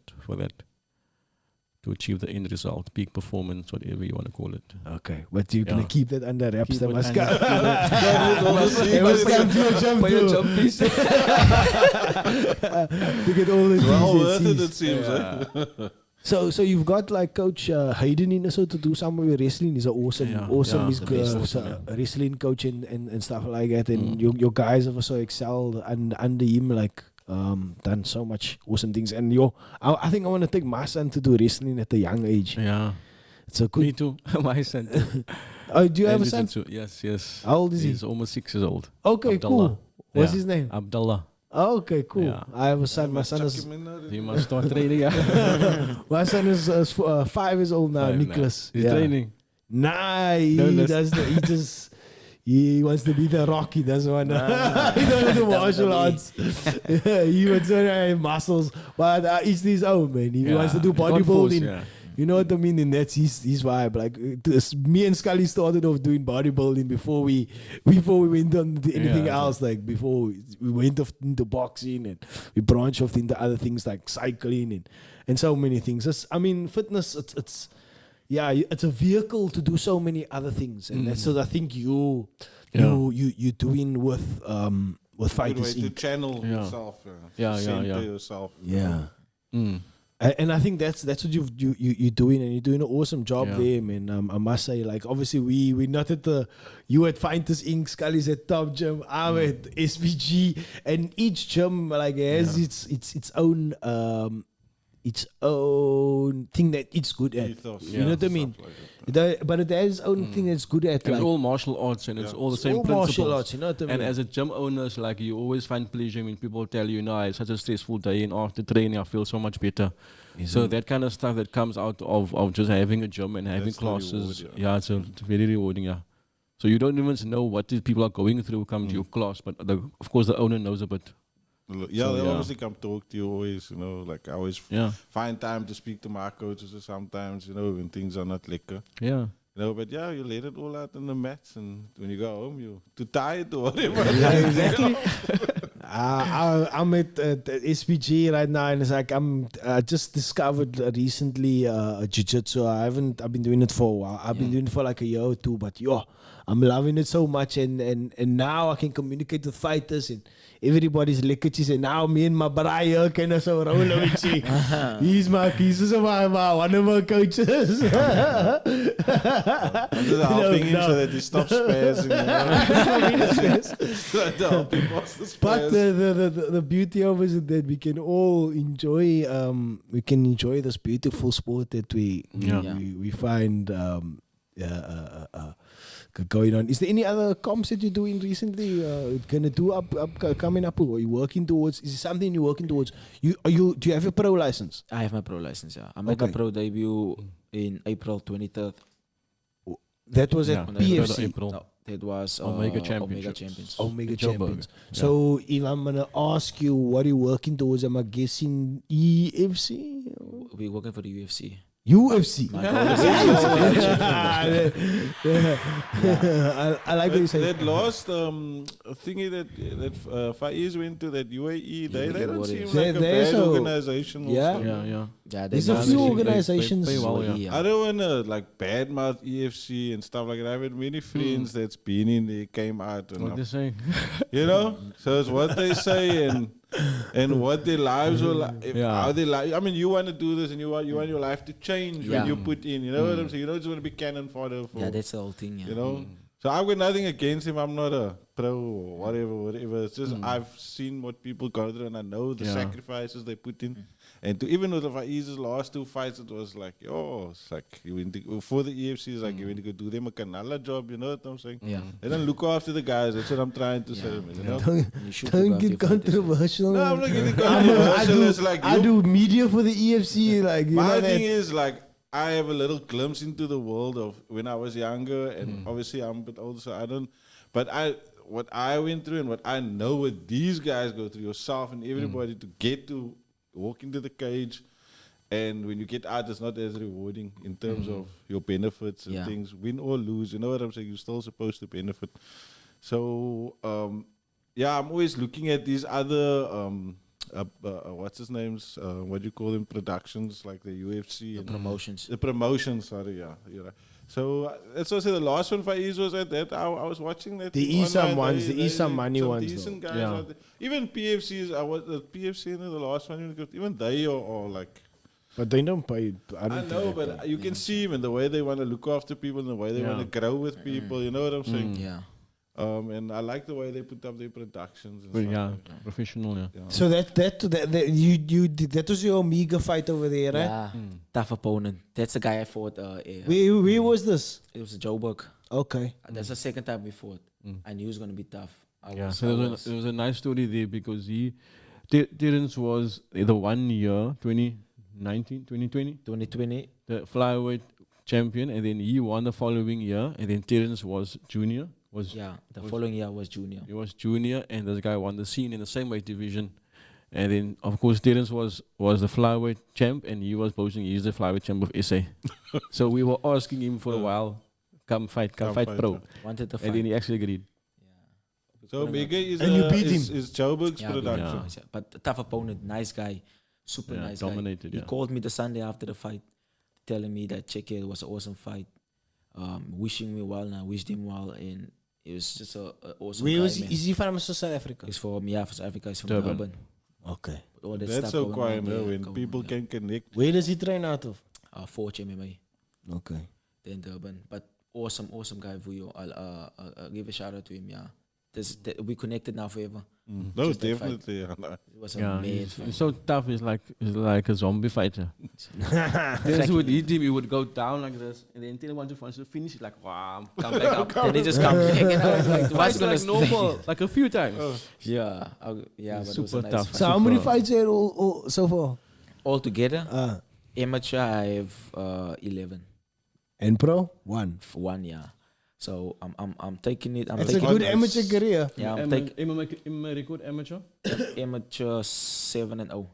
to achieve the end result, peak performance, whatever you want to call it. Okay, but you're gonna Yeah. keep that under wraps. Keep That it must under- It must come to your gym Pay your too. jump fees. To get all the Well T's worth and it, C's. it seems. Yeah. So you've got like Coach Hayden in also to do some of your wrestling. He's an awesome, Yeah, awesome. yeah, He's the best, awesome, so yeah. wrestling coach and stuff like that. And Mm. your guys have also excelled under him, like done so much awesome things. And I think I want to take my son to do wrestling at a young age. Yeah. It's a Me good. too. My son. Oh, do you have a And son? jiu-jitsu. Yes, yes. How old is he? He's almost 6 years old. Okay, Abdullah. cool. What's Yeah. his name? Abdullah. Oh, okay, cool. Yeah. I have a son. My son Chuck is him in there. He must start training. Yeah. my son is 5 years old now. 5 now. Nicholas. He's Yeah. training. Nah, he No, no. does. He just he wants to be the Rock. He doesn't want. He doesn't want to do martial arts. He wants to have muscles, but each his own, man. He wants to do He can't force, bodybuilding. yeah. You know what I mean? And that's his vibe. Like me and Scully started off doing bodybuilding before we went on to anything else. Like before we went off into boxing, and we branched off into other things like cycling and so many things. Fitness. It's a vehicle to do so many other things, and that's what I think you're doing with Fighters Good way to Inc. channel yourself. Center yourself. Yeah. And I think that's what you're doing, and you're doing an awesome job there, man. I must say, like, obviously we're not at you at Fighters Inc., Scully's at Top Gym, I'm at SPG, and each gym like has its own thing that it's good at. Ethos, you know what I mean? Like But it has its own thing that's good at. It's Like, all martial arts and it's all the same all principles. martial arts, you know what I mean? And as a gym owner, it's like you always find pleasure when people tell you, no, it's such a stressful day and after training I feel so much better. So that kind of stuff that comes out of just having a gym and having That's the classes, reward, it's very rewarding, So you don't even know what these people are going through come to your class, but of course the owner knows a bit. They'll obviously come talk to you always, like I always find time to speak to my coaches sometimes, when things are not liquor. Yeah. But you let it all out on the mats, and when you go home, you're too tired or whatever. Yeah, exactly. I'm at SPG right now, and it's like I just discovered recently jiu-jitsu. I've been doing it for a while. I've been doing it for like a year or two, but I'm loving it so much, and now I can communicate with fighters and everybody's lectures, and now me and my brother can also roll with you. He's one of my coaches. I'm just helping him so that he stops spazzing. But the beauty of it is that we can all enjoy this beautiful sport that we find going on. Is there any other comps that you're doing recently? Gonna do coming up? Or are you working towards? Is it something you're working towards? Do you have your pro license? I have my pro license. Yeah, I made my pro debut in April 23rd. That was at PFC. April. No, that was Omega Omega Championships. Champions. Omega Joburg. Champions. So if I'm gonna ask you what are you working towards, am I guessing EFC? We're working for the UFC. UFC. My goal is I like what you say. That last thingy that Faiz went to, that UAE, they don't seem like a bad organization. Yeah. Yeah, There's a few organizations. Pay well, I don't want to like badmouth EFC and stuff like that. I've had many friends that's been in there, came out, and What they say? So it's what they say and what their lives were like, how they like. I mean, you want to do this, and you want your life to change when you put in. You know what I'm saying? You don't just want to be cannon fodder for. Yeah, that's the whole thing. Yeah. So I've got nothing against him. I'm not a pro or whatever. It's just I've seen what people go through, and I know the sacrifices they put in. And even with the Faiz's last two fights, it was like, it's like you went to, for the EFC, it's like you went to go do them a canala job. You know what I'm saying? Yeah. They don't look after the guys. That's what I'm trying to say. Man, you know? Don't get controversial. No, I'm not getting controversial. It's like I do media for the EFC. Like my thing is like I have a little glimpse into the world of when I was younger, and obviously I'm a bit older, so I don't. But what I went through and what I know what these guys go through, yourself and everybody, to get to walk into the cage, and when you get out, it's not as rewarding in terms of your benefits and things. Win or lose, you know what I'm saying? You're still supposed to benefit. So I'm always looking at these other what's his names? What do you call them? Productions like the UFC and Promotions. The promotions, sorry, you're right. So that's also the last one Faiz was at that. I was watching that. The ESAM ones, the ESAM money ones. Decent guys out there. Even PFCs, I was the PFC, the last one. Even they are like. But they don't pay. I know, but you can see them and the way they want to look after people and the way they want to grow with people. You know what I'm saying? Yeah. And I like the way they put up their productions. And stuff like that. Professional. Yeah. So that was your Omega fight over there, right? Yeah. Tough opponent. That's the guy I fought. Where was this? It was Joburg. Okay. That's the second time we fought. I knew it was gonna be tough. So there was a nice story there because Terence was the 1 year, 2019, 2020? 2020. The flyweight champion, and then he won the following year, and then Terence was junior. The following year was junior. He was junior, and this guy won the scene in the same weight division. And then, of course, Terence was the flyweight champ, and he was boasting he's the flyweight champ of SA. So we were asking him for a while, come fight pro. Wanted to fight. And then he actually agreed. So Mega is And you beat him. is Joburg's Yeah, production. yeah. But a tough opponent, nice guy, super Yeah, nice dominated, guy. He yeah. called me the Sunday after the fight, telling me that check it was an awesome fight, wishing me well, and I wished him well, and it was just a awesome Where guy, was man. he? Is he from South Africa? He's from South Africa. He's from Durban. Durban. Okay. All that That's stuff so going quiet, on no? there, When going people on, can connect. Where does he train out of? Forge MMA, Okay. then Durban. But awesome guy, Vuyo. I'll give a shout out to him. Yeah, we connected now forever. No, Just that fight. definitely. Yeah, no. It was Yeah, a mad he's fight. so tough. He's like a zombie fighter. Terence would hit him, he would go down like this, and then Terence wants to finish it like, wow, come back up. Then he just come back, and I was like, Fight what's like gonna normal, like a few times. Yeah, yeah, but it was a Super nice tough. fight. So how many Super. fights you had all so far? All together, Uh, amateur I have 11 and pro? 1. for 1 year. So I'm taking it. I'm It's a taking good nice. amateur career. Yeah, I'm taking MMA record amateur. amateur 7-0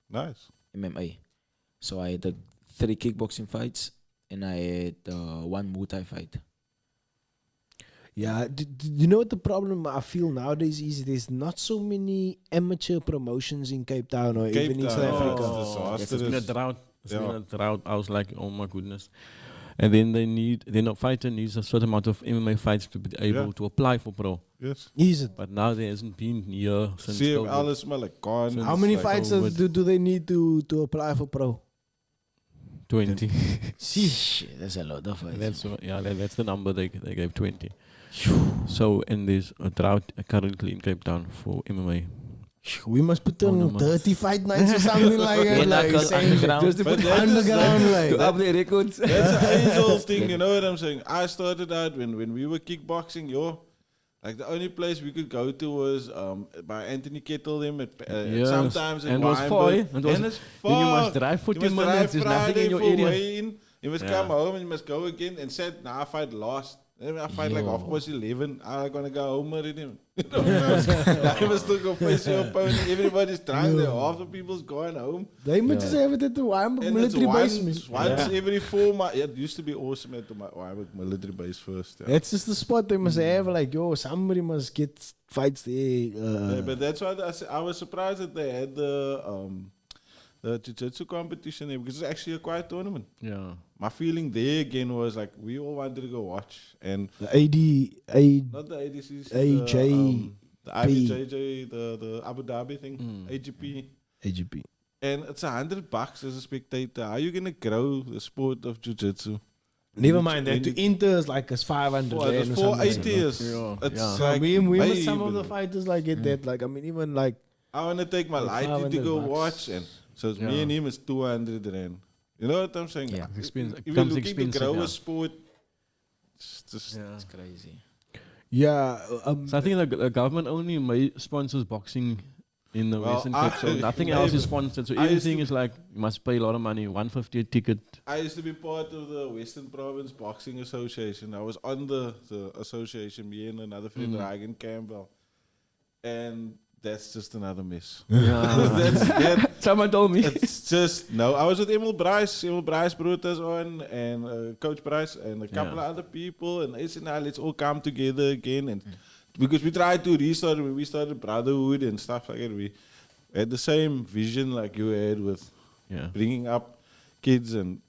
Nice. MMA. So I had 3 kickboxing fights and I had 1 Muay Thai fight. Yeah, you know what the problem I feel nowadays is? There's not so many amateur promotions in Cape Town or even in South Africa. Oh, It's been a drought. It's been Yeah. a drought. I was like, oh my goodness. And then a fighter needs a certain amount of MMA fights to be able Yeah. to apply for pro. Yes. Is it? But now there hasn't been here since See, COVID. alles maar like gone. How many fights COVID. do they need to apply for pro? 20. Shit, that's a lot of fights. That's the number they gave 20. So, and there's a drought currently in Cape Town for MMA. We must put Oh, on no, man. 30 fight nights or something like that. Yeah, Like, knuckle, saying- underground. Just to But put that is- underground like. up the records. That's an age-old thing, you know what I'm saying? I started out when we were kickboxing, like the only place we could go to was by Anthony Kettle them at Yes. sometimes in And it was far, Wynberg. eh? And it was- And it's then you far. must drive 40 You must minutes, drive there's nothing Friday in your for area. weigh-in. You must Yeah. come home and you must go again and said, nah, I fight last. Then I fight like 11:30. I'm gonna go home already. I must still go face your opponent. Everybody's trying there. Half the people's going home. They must just have it at the Wynberg And it's military base. once every 4 months. It used to be awesome at the Wynberg military base first. Yeah. That's just the spot they must have. Like, somebody must get fights there. Yeah, but that's why I was surprised that they had the jiu-jitsu competition there because it's actually a quiet tournament. Yeah. My feeling there again was like we all wanted to go watch, and The AD, not the ADCC, AJ, the IBJJ, the Abu Dhabi thing, AGP, AGP. and it's $100 as a spectator. How are you gonna grow the sport of jiu-jitsu? Never mind that. To enter is like 500 For rand or 480 something. years. Yeah. It's Yeah. So like we must way some of below. the fighters like get that. Like, I mean, even like, I want to take my Like life to go $500. watch, and so it's me Yeah. and him is 200 rand. You know what I'm saying? Yeah. It's expensive. If you're Becomes looking to expensive, grow yeah. a sport, it's just Yeah. It's crazy. yeah. So I think the government only sponsors boxing in the Well, Western Cape, so nothing else is sponsored. So I used everything to- is like you must pay a lot of money, 150 a ticket. I used to be part of the Western Province Boxing Association. I was on the association, me and another friend, Dragon Campbell. And that's just another mess. That's that. Someone told me. It's just, no. I was with Emil Bryce Brutus on, and Coach Bryce, and a couple of other people. And I said, nah, let's all come together again. And because we tried to restart when we started Brotherhood and stuff like that. We had the same vision like you had with Yeah. bringing up kids and,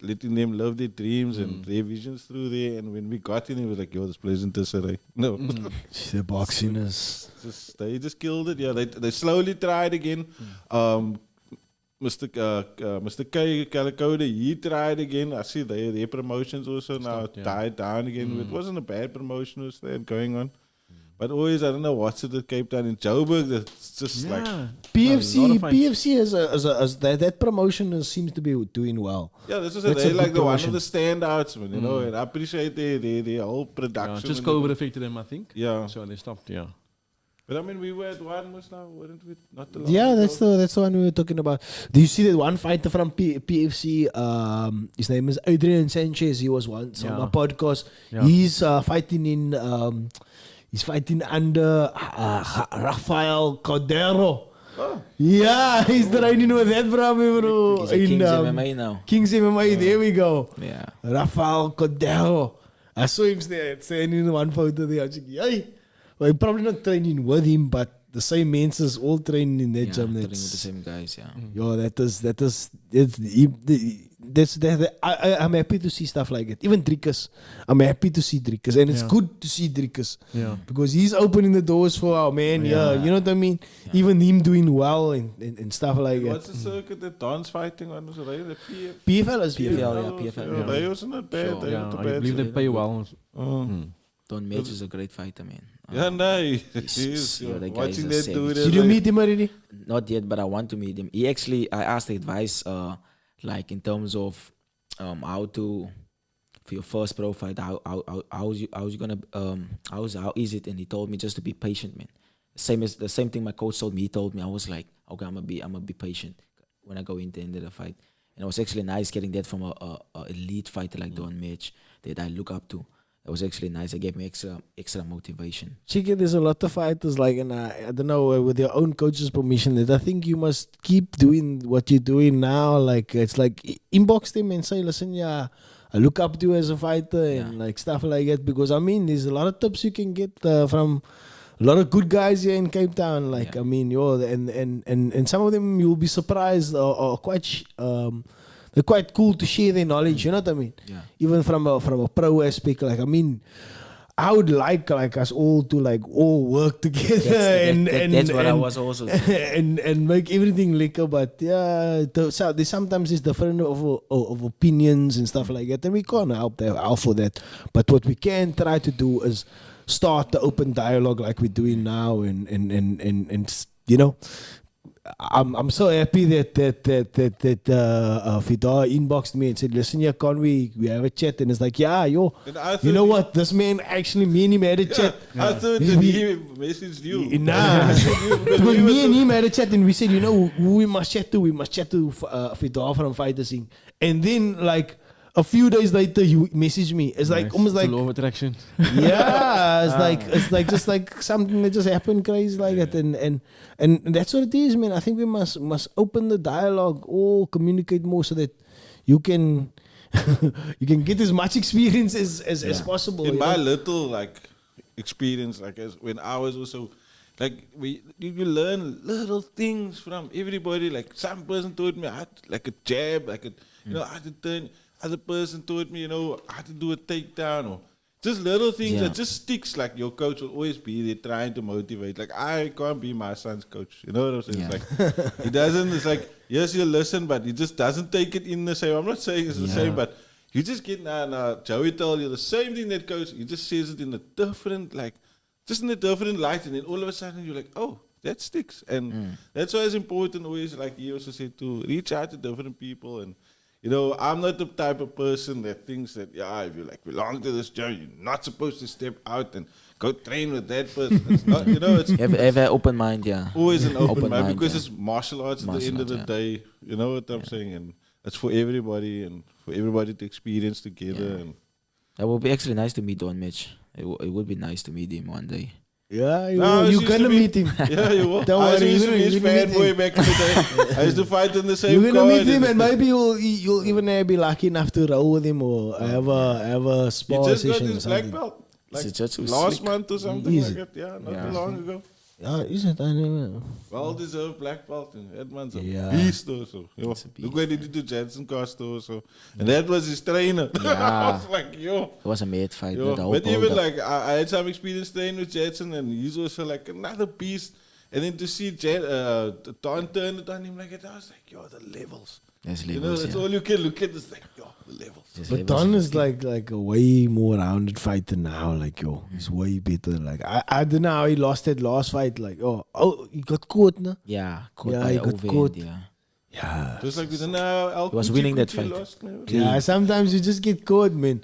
letting them love their dreams and their visions through there. And when we got in, it was like, yo, this place in Tisserand. No. the boxing is. They just killed it. Yeah, they slowly tried again. Mr. K Calicoda, he tried again. I see their promotions also now died down again. It wasn't a bad promotion was there going on. But always, I don't know what's it at Cape Town in Joburg. It's just like, PFC as that promotion seems to be doing well. yeah, this is That's they're a like good one of promotion. the standouts, man. And I appreciate their whole Yeah, production. just and COVID affected them, I think. Yeah, So they stopped. Yeah. but I mean, we were at one was now, weren't we? Not the long Yeah, ago. that's the one we were talking about. Do you see that one fighter from PFC? His name is Adrian Sanchez. He was once on Yeah. a podcast. Yeah. He's fighting in. He's fighting under Rafael Cordero. Yeah, he's training with that brother, bro. He's a King's MMA now. King's MMA, there we go. Yeah. Rafael Cordero. I saw him standing in one photo there. I was like, yay. Well, I'm probably not training with him, but the same menses all training in that gym. Training with the same guys, yeah. Yo, I'm happy to see stuff like that. Even Driekes, I'm happy to see Driekes, and it's good to see Driekes because he's opening the doors for our man. Yeah, you know what I mean. Even him doing well and stuff like that. What's the circuit that Don's fighting on? Was it the PFL is PFL. They wasn't not bad. Sure. They not I bad. believe they pay well. Don Mitch is a great fighter, man. Yeah, no, He's- yeah, that guy is watching a that savage. dude. Did you meet him already? Not yet, but I want to meet him. I asked advice, like in terms of how to for your first pro fight. How is it? And he told me just to be patient, man. The same thing my coach told me. He told me, I was like, okay, I'm gonna be patient when I go into the fight. And it was actually nice getting that from a elite fighter like Don Mitch that I look up to. It was actually nice. It gave me extra motivation. Chicken, there's a lot of fighters like, and I don't know, with your own coach's permission, that I think you must keep doing what you're doing now. Like, it's like inbox them and say, listen, yeah, I look up to you as a fighter and like stuff like that. Because I mean, there's a lot of tips you can get from a lot of good guys here in Cape Town. Like, I mean, and some of them you'll be surprised or quite. They're quite cool to share their knowledge, you know what I mean? Yeah. Even from a pro aspect, like, I mean, I would like us all to like all work together That's what I was also saying. and make everything liquor. But yeah, there's sometimes it's different of opinions and stuff like that, and we can't help for that. But what we can try to do is start the open dialogue like we're doing now, and you know. I'm so happy that Fidaah inboxed me and said, listen, yeah, can't we have a chat? And it's like, yeah, you know what? This man actually, me and him had a chat. I thought that he messaged you. Nah, because me and him had a chat and we said, you know, who we must chat to? We must chat to Fidaah from Fighter Scene. And then, like, a few days later, he messaged me. It's like almost like law of attraction. yeah, it's like just like something that just happened crazy like that, and that's what it is, man. I think we must open the dialogue, or communicate more so that you can you can get as much experience as possible. In my little like experience, like as when I was also like you learn little things from everybody. Like some person told me I had like a jab, like I had to turn. Other person taught me, how to do a takedown, or just little things that just sticks. Like your coach will always be there trying to motivate. Like I can't be my son's coach. You know what I'm saying? It's like he doesn't. It's like yes, you listen, but he just doesn't take it in the same. I'm not saying it's the same, but you just get now. Joey tell you the same thing that coach. He just says it in a different, just in a different light, and then all of a sudden you're like, oh, that sticks, and that's why it's important always. Like he also said, to reach out to different people and. I'm not the type of person that thinks that, if you belong to this gym, you're not supposed to step out and go train with that person. It's not, it's have an open mind, yeah. Always an open mind because it's martial arts at the end of the day. You know what I'm saying? And it's for everybody and for everybody to experience together. And that would be actually nice to meet Don Mitch. It would be nice to meet him one day. Yeah, you're gonna meet him. Yeah, you will. Don't I worry, used to be his fanboy back in the day. I used to fight in the same You're gonna card meet him, and maybe you'll even be lucky enough to roll with him or have a spar he just got session or his something. black belt. Like Jiu-jitsu last slick. month or something Easy. like that. Yeah, not too long ago. Yeah, is it? I don't know. Well-deserved black belt. And that man's a Yeah. beast also. It's a beast, Look what he did to Jensen Costa also. And that was his trainer. I Yeah. was like, It was a mate fight. yo. The whole But even build-up. like, I had some experience training with Jensen and he's also like another beast. And then to see Don turn it on him like that, I was like, yo, the levels. There's You know, levels, that's yeah. all you can look at is like, yo, the levels. There's But levels. Don is like a way more rounded fighter now. Like, yo, he's way better. Like, I don't know how he lost that last fight. Like, oh, he got caught, no? Yeah, caught Yeah, by he a got overhand, caught. yeah. Yeah. Just like we don't know, He was winning that fight. Yeah, sometimes you just get caught, man.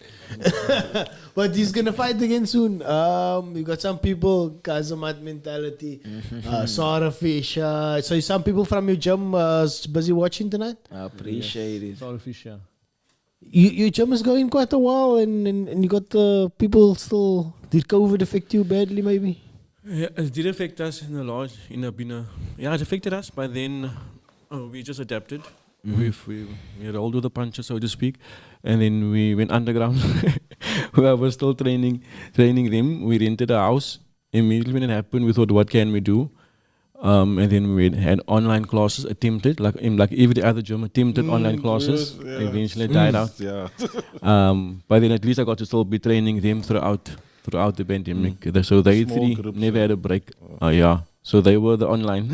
But he's gonna fight again soon. You got some people, Kazamat mentality, Sarah Fisher. So some people from your gym busy watching tonight? I appreciate it. Sorry, Fisher. Your gym is going quite a while, and you got people still. Did COVID affect you badly, maybe? Yeah, it did affect us in a large, yeah, it affected us, but then we just adapted. We rolled with the punches, so to speak, and then we went underground. Where I was still training them. We rented a house. Immediately when it happened, we thought, what can we do? And then we had online classes attempted, like every other gym attempted online classes. Yes, yeah. Eventually died out. Yeah. But then at least I got to still be training them throughout the pandemic. So they Small three groups, never had a break. Yeah. So they were the online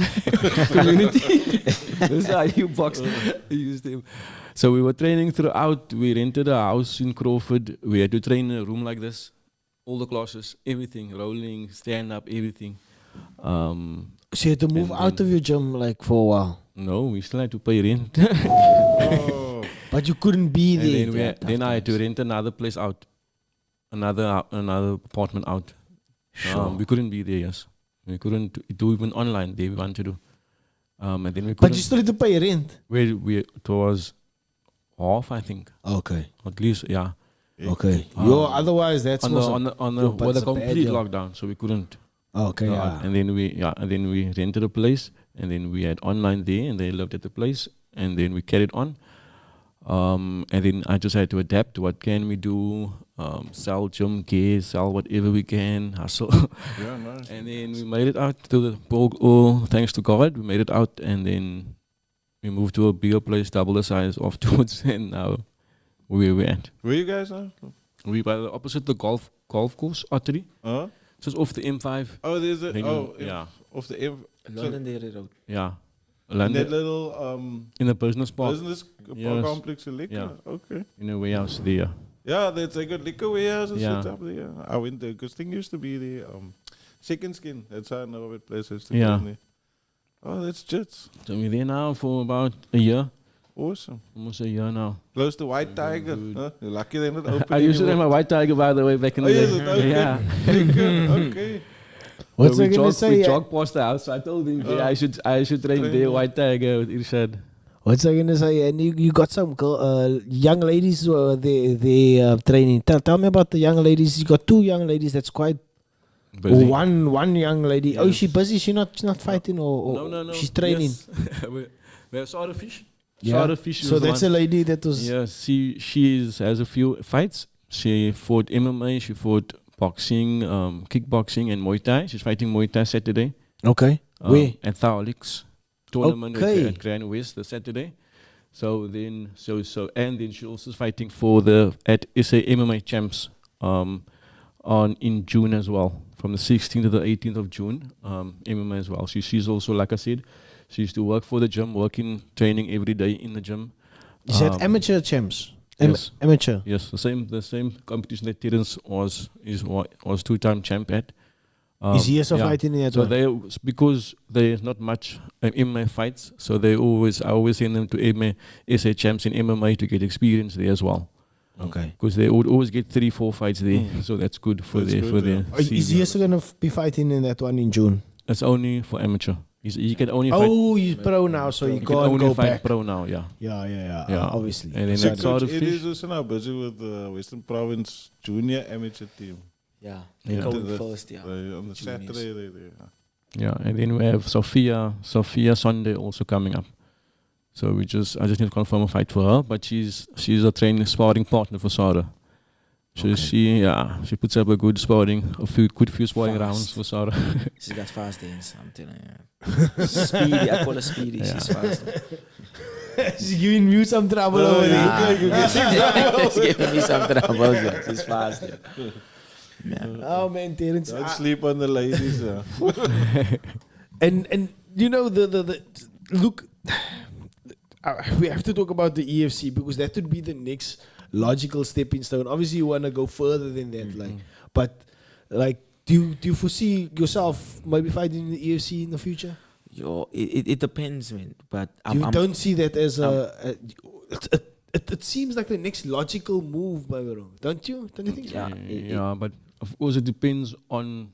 community. That's how you box. Used them. So we were training throughout. We rented a house in Crawford. We had to train in a room like this. All the classes, everything, rolling, stand up, everything. So you had to move out of your gym like for a while. No, we still had to pay rent. Oh. But you couldn't be And there. then I had to rent another place out, another apartment out. Sure. We couldn't be there. Yes, we couldn't do even online. They wanted to do, and then we couldn't. But you still had to pay rent. It was half, I think, Okay. at least. Yeah, Okay. Otherwise that's on but the it's a bad complete deal. lockdown, so we couldn't. Okay. Yeah. And then we rented a place, and then we had online there, and they lived at the place, and then we carried on. And then I just had to adapt. What can we do? Sell gym gear, sell whatever we can, hustle. Yeah, nice. And then we made it out to the thanks to God, we made it out, and then we moved to a bigger place, double the size afterwards, and now where we at. Where you guys are? We by the opposite the golf course, Artery. Huh? So it's off the M5. Oh, there's a Then yeah, of the M. London Dairy Road. yeah. In London, that little in the business park, business Yes. complex in Liquor. Yeah. Okay. in a warehouse there. Yeah, that's a good liquor warehouse and Yeah. shit up there. I went there because thing used to be the Second Skin. That's how I know of it places to Yeah. go in there. Oh, that's jits. So we're there now for about a year, Awesome. almost a year now. Close to White Tiger. good. Huh? You're lucky they're not open I used to have anymore. my white tiger, by the way, back in Oh, the day. is it? Okay. Yeah. Okay. What's So I gonna we say? jogged past the house. So I told him, yeah, I should train Train there, there. white tiger with Irshad. What's I gonna say? And you got some young ladies who are they training. Tell me about the young ladies. You got two young ladies. That's quite. Busy. One young lady. Oh, is Yes. she busy? She not fighting or No. she's training. Yes. we have Sarah Fish. Yeah. Sarah Fish So is the that's one. a lady that was. Yeah, has a few fights. She fought MMA, she fought boxing, kickboxing, and Muay Thai. She's fighting Muay Thai Saturday. Okay. Where? At Thaolix tournament Okay. at Grand West the Saturday. So then she also is fighting at SA MMA Champs in June as well, from the 16th to the 18th of June. MMA as well. She's also, like I said, she used to work for the gym, training every day in the gym. Is that amateur champs? Yes. Amateur. Yes, the same competition that Terence was 2-time champ at. Is he also yeah. fighting in that So one? because there's not much MMA fights, so I always send them to MMA SA champs in MMA to get experience there as well. Okay. Because they would always get 3-4 fights there, so that's good for That's their good, for their. Is he CV. also gonna be fighting in that one in June? It's only for amateur. He can only fight. Oh, he's pro now, so he He can can't only go fight back. pro now. Yeah. Yeah. Obviously. And then So that's Coach Sarah Edries Fish. is also now busy with the Western Province Junior Amateur team. Yeah. Yeah. Going The- first, yeah. On the Juniors. Saturday, they Yeah, and then we have Sophia Sunday also coming up. So I just need to confirm a fight for her, but she's a training sparring partner for Sarah. So she puts up a good sparring sparring Fast. rounds for Sarah. She's got fast hands, I'm telling you. Speedy, I call her speedy, Yeah. she's fast. She's giving you some trouble over there. She's giving me some trouble, yeah. She's fast, yeah. Yeah. Oh man, Terence. don't sleep on the ladies. And you know the look. We have to talk about the EFC because that would be the next logical stepping stone. Obviously, you want to go further than that, but do you foresee yourself maybe fighting in the EFC in the future? Yo, it depends, man. But You don't see that as it seems like the next logical move, by the way. Don't you? Don't you think so? Yeah, Yeah, but of course it depends on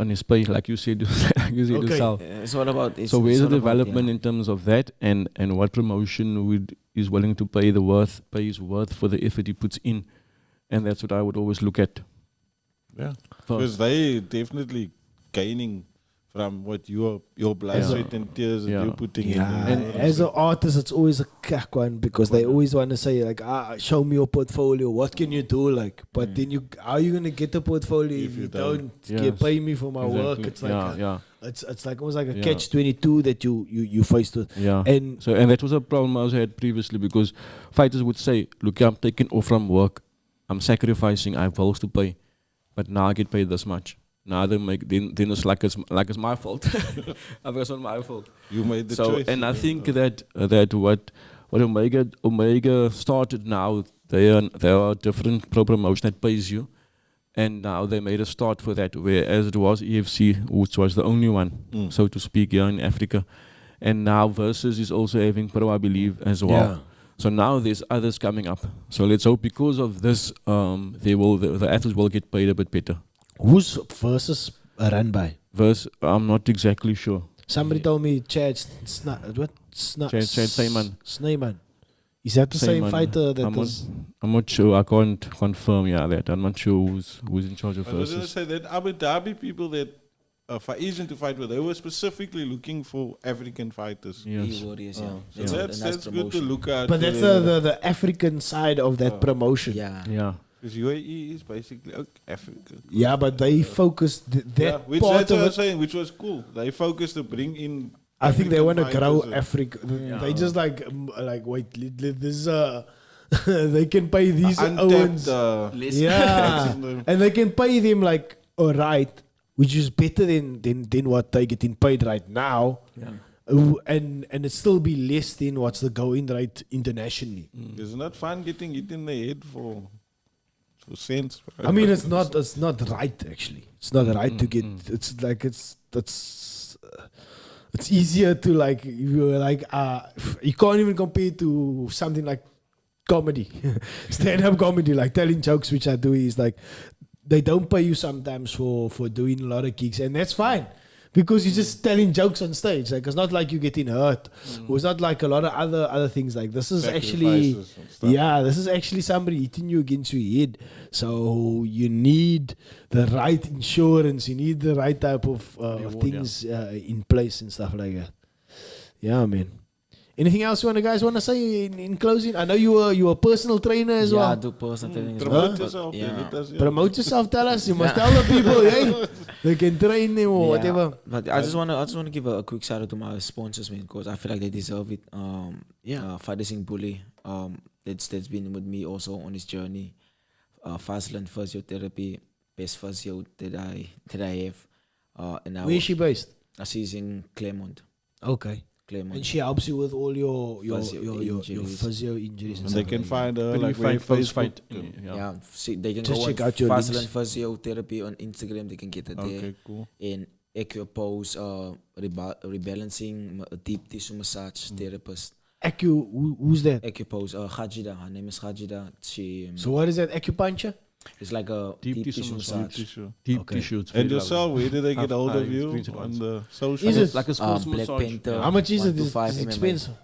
his pace, like you said, Okay. yourself. it's all about. So where's the all about, development in terms of that, and what promotion is willing to pay his worth for the effort he puts in, and that's what I would always look at. Yeah, because they definitely gaining from what your blood, sweat, and tears that you're putting in. And as an artist, it's always a cack one because they always want to say like, show me your portfolio. What can you do? Like, but then how are you gonna get a portfolio if you don't pay me for my work? It's like it's like almost like a catch-22 that you faced with. Yeah. And that was a problem I also had previously because fighters would say, "Look, I'm taking off from work. I'm sacrificing. I have bills to pay, but now I get paid this much." Now they make then it's like it's my fault. I think it's not my fault. You made the choice. And I think that what Omega started now, there are different pro promotion that pays you, and now they made a start for that. Whereas it was EFC, which was the only one, so to speak, here in Africa, and now Versus is also having pro, I believe, as well. Yeah. So now there's others coming up. So let's hope because of this, the athletes will get paid a bit better. who's Versus run by? I'm not exactly sure. Somebody told me Chad Sneyman. Is that the same fighter that I'm not sure. I can't confirm that. I'm not sure who's in charge of I was going to Versus. say that Abu Dhabi people that Asian to fight with, they were specifically looking for African fighters. Yes. Warriors, So that's good to look at. But that's the African side of that promotion. Yeah. Because UAE is basically Africa. Yeah, but they focused Which part that's of what I'm it. saying, which was cool. They focused to bring in. I think they want to African grow fighters. Africa. They just like wait, this they can pay these Owens. Yeah, and they can pay them like alright, which is better than what they getting paid right now. And it still be less than what's the going rate internationally. It's not fun getting hit in the head for cents. I mean, it's not right actually. It's not right to get. It's like it's easier to like you can't even compare to something like comedy, stand-up comedy, like telling jokes, which I do is like they don't pay you sometimes for doing a lot of gigs, and that's fine. Because you're just telling jokes on stage. Like it's not like you're getting hurt. Or it's not like a lot of other things. Like this is actually this is actually somebody hitting you against your head. So you need the right insurance, you need the right type of things in place and stuff like that. Yeah, man. Anything else you guys want to say in closing? I know you were a personal trainer as well. I do personal training as Promote well. yourself. Promote yourself, tell us. You must tell the people, hey, they can train them or whatever. But I just wanna give a quick shout out to my sponsors, man, because I feel like they deserve it. Fidaah Bully, that's been with me also on this journey. Fastland Physiotherapy, best physio that I have. And Where is she based? She's in Claremont. Okay. Claremont. And she helps you with all your injuries. physio injuries. And they can find her When like you where fight, Facebook. fight. Yeah, they can Just go check on out your Fastland links. Physiotherapy on Instagram. They can get it there. Okay, cool. In Equipose, rebalancing, deep tissue massage therapist. Who's that? Equipose, Khajida. Her name is Khajida. She So what is that? Acupuncture? it's like a deep tissue massage. Tissue. Deep tissues. And yourself, where did they get hold of you? screenshot On ones. the social? Is it? Like a sports Black massage. Panther. How much is 1 it? to It's 5 MMA. expensive.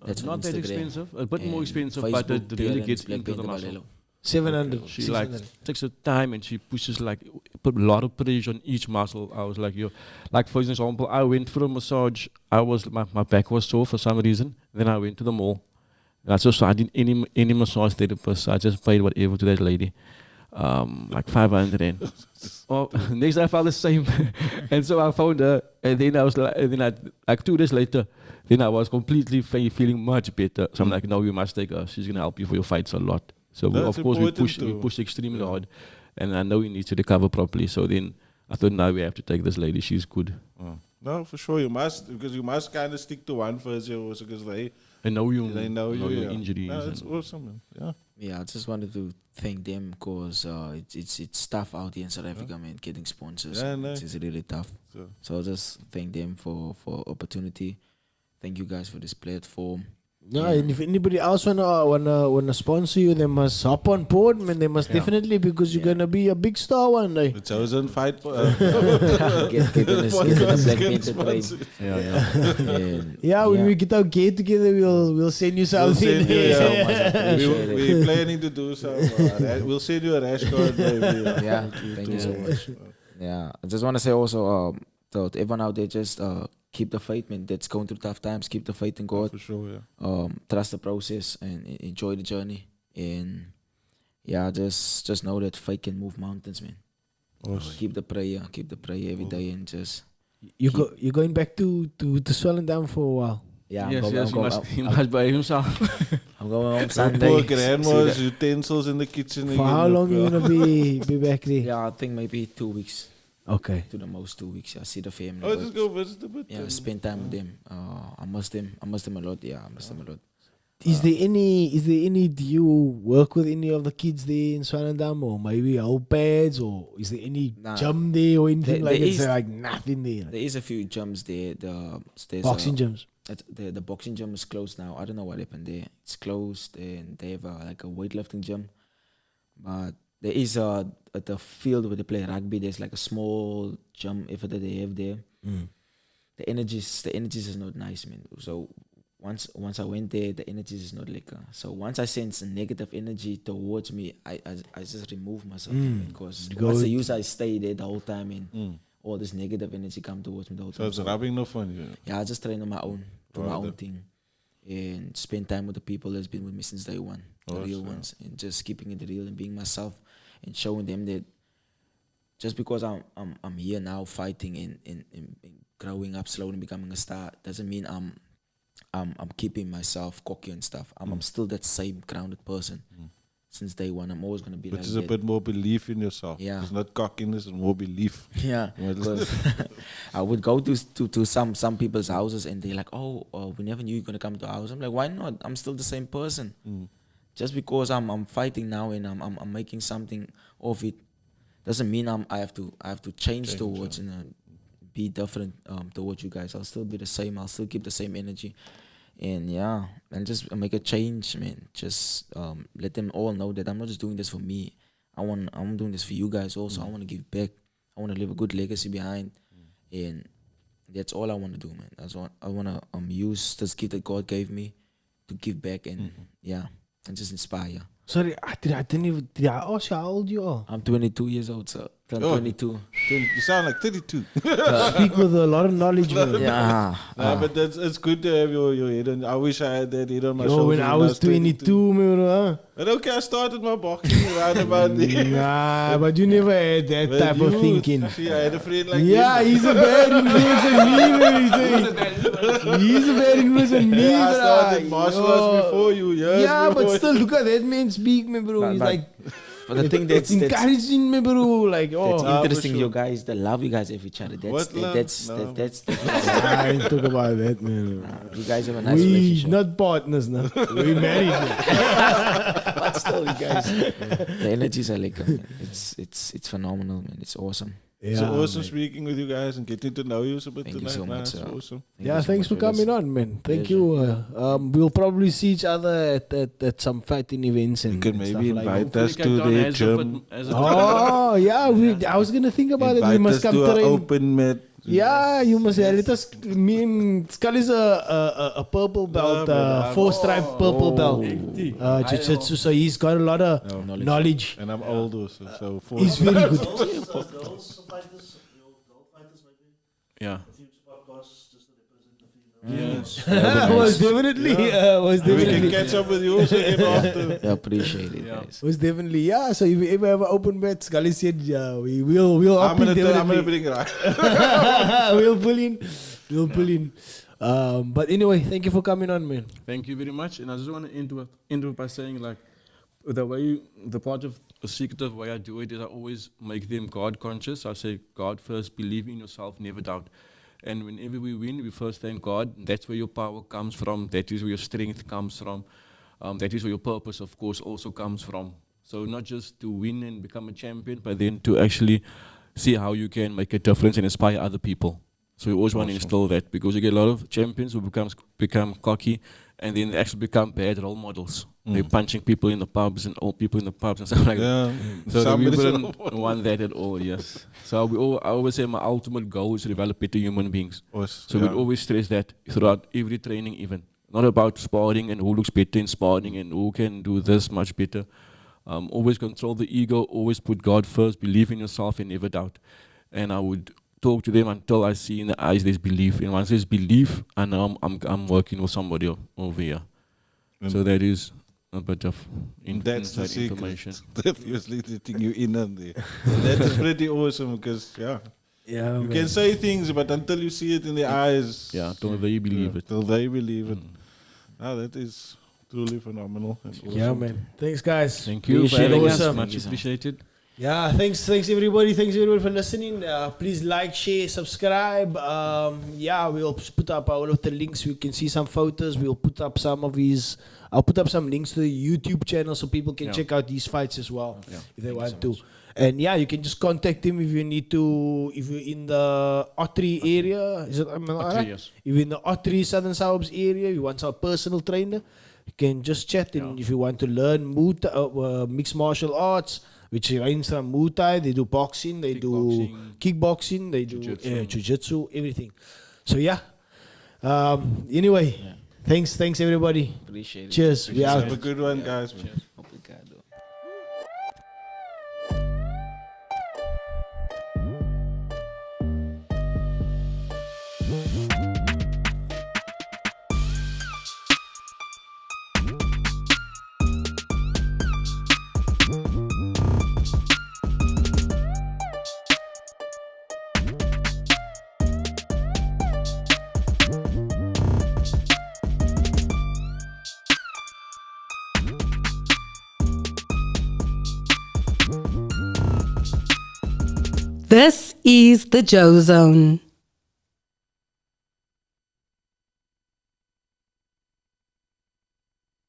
That's on Not that Instagram. expensive. A bit more And expensive, but Facebook, it really Terence, gets Black into the Panther, muscle. Balelo. 700. She like 600. takes her time and she pushes like put a lot of pressure on each muscle. I was like, like for example, I went for a massage. My back was sore for some reason. Then I went to the mall. And I just I didn't any massage therapist. I just paid whatever to that lady, like 500 and. Oh, next I felt the same, and so I found her, and then I was like 2 days later, then I was completely feeling much better. So I'm like, no, you must take her. She's gonna help you for your fights a lot. So That's of course we important push too. extremely hard, and I know he needs to recover properly. So then I thought, now we have to take this lady. She's good. No, for sure you must, because you must kind of stick to one physio also because they know you. know you. your Yeah. injuries. No, that's and- awesome, man. Yeah. Yeah, I just wanted to thank them because it's tough out here in South Africa, man, getting sponsors. Yeah, no. It's really tough. So I'll just thank them for opportunity. Thank you guys for this platform. No, and if anybody else wanna sponsor you, they must hop on board, man. They must definitely, because you're gonna be a big star one day. The chosen fight. Get in a Black Panther train. Yeah, when we get our gate together, we'll send you something. send you, So much appreciated. We're planning to do some. We'll send you a restaurant. Maybe. Yeah, thank you so much. Yeah, I just want to say also, to everyone out there, just keep the faith, man. That's going through tough times. Keep the faith in God. For sure, yeah. Trust the process and enjoy the journey. And yeah, just know that faith can move mountains, man. Awesome. Keep the prayer every day, and just You're going back to Swellendam for a while. yeah. Yes, he must behave himself. I'm going home Poor Sunday. grandma's utensils in the kitchen. For how long you gonna be back there? Yeah, I think maybe 2 weeks. Okay. To the most 2 weeks. Yeah, see the family. Oh, but just go visit a bit. yeah, spend time with them. I miss them. I miss them a lot. Yeah, I miss them a lot. Is there any? Do you work with any of the kids there in Swellendam, or maybe old pads, or is there any gym there or anything There like that? is- Is like nothing there? There is a few gyms there. There's Boxing gyms. The boxing gym is closed now. I don't know what happened there. It's closed, and they have like a weightlifting gym. But there is at the field where they play rugby. There's like a small gym if that they have there. The energies is not nice, man. So once I went there, the energies is not like so once I sense a negative energy towards me, I just remove myself because once the use I stay there the whole time, and all this negative energy come towards me the whole So time. it's rubbing no fun. Yeah, I just train on my own, do my own thing, and spend time with the people that's been with me since day one, the real ones, and just keeping it real and being myself, and showing them that just because I'm here now fighting and growing up slowly and becoming a star doesn't mean I'm keeping myself cocky and stuff. I'm still that same grounded person since day one. I'm always gonna be Which like is that. a bit more belief in yourself. Yeah. It's not cockiness, it's more belief. Yeah, because I would go to some people's houses and they're like, oh, we never knew you're gonna come to our house. I'm like, why not? I'm still the same person. Just because I'm fighting now and I'm making something of it doesn't mean I have to change towards and be different towards you guys. I'll still be the same. I'll still keep the same energy. And yeah, and just make a change, man. Just let them all know that I'm not just doing this for me. I'm doing this for you guys also. I want to give back. I want to leave a good legacy behind, and that's all I want to do, man. That's what I want to use this gift that God gave me to give back and and just inspire. Sorry, did I ask you how old you are? I'm 22 years old, sir. Turned 22. You sound like 32. Speak with a lot of knowledge, man. Yeah. But it's good to have your head on. I wish I had that head on my Yo, shoulders when I was 22, man, huh? But okay, I started my boxing around about there. Nah, but you never had that But type of you- thinking. See, I had a friend like Yeah, him. he's a bad influence on me, man. He's a bad influence on me, I started bro. martial arts before you, years Yeah, but before. still, look at that man speak, man, bro. He's But- like, But the thing that's encouraging me, bro. Like, that's oh. interesting, for you sure. guys, the love you guys have each other. What love? No. That's I ain't talk about that, man. you guys have a nice We relationship. not partners now. We married. Man. But still, you guys, the energies are like, it's phenomenal, man. It's awesome. It's Yeah, awesome man. speaking with you guys and getting to know you a bit Thank you tonight. so man. much, It's sir. awesome. Thank Yeah, you so thanks much for coming this. on, man. Thank Pleasure. you. We'll probably see each other at some fighting events and You can and maybe stuff like invite that. us to the gym. Oh yeah, I was gonna think about it. We Invite must us come to an train. open mat. Yeah, you must let us. Me and Skull is a purple belt, four stripe purple belt, jiu-jitsu. So he's got a lot of knowledge. And I'm old also, so four. He's very good. Yeah. Yes. was definitely, was We can definitely, catch up with you also again after. I appreciate it, guys. was definitely. Yeah. So if we ever have an open bet, Scully said, we'll I'm up in gonna definitely. bring right. We'll pull in. But anyway, thank you for coming on, man. Thank you very much. And I just want to end it by saying, like, the part of the secretive way I do it is I always make them God conscious. I say, God first, believe in yourself, never doubt. And whenever we win, we first thank God. That's where your power comes from. That is where your strength comes from. That is where your purpose, of course, also comes from. So not just to win and become a champion, but then to actually see how you can make a difference and inspire other people. So we always want to instill that, because you get a lot of champions who become cocky and then they actually become bad role models. They're punching people in the pubs and old people in the pubs and stuff like that. So we Somebody's wouldn't want that at all, yes. So I always say my ultimate goal is to develop better human beings. So we'd always stress that throughout every training even. Not about sparring and who looks better in sparring and who can do this much better. Always control the ego, always put God first, believe in yourself and never doubt. And I would talk to them until I see in the eyes there's belief. And once there's belief, I know I'm working with somebody over here. So that is a bit of that's the inside information. That usually letting you in on there. That is pretty awesome because you can say things, but until you see it in the eyes, till they believe it. Till they believe it. That is truly phenomenal. And awesome. Yeah, man. Thanks, guys. Thank you for having us. Awesome. Much appreciated. Yeah, thanks everybody. Thanks everybody for listening. Please like, share, subscribe. We'll put up all of the links. You can see some photos. We'll put up some of these. I'll put up some links to the YouTube channel so people can check out these fights as well if they want to. And you can just contact him if you need to. If you're in the Ottery area, is it? Ottery, yes. If you're in the Ottery Southern Suburbs area, you want some personal trainer, you can just chat. And if you want to learn mixed martial arts, which range from Muay Thai, they do boxing, they do kickboxing, they do jiu-jitsu, everything. So anyway, thanks everybody. Appreciate it. Cheers. We out. Have a good one, guys. Man. Obrigado. This is the JoeZone.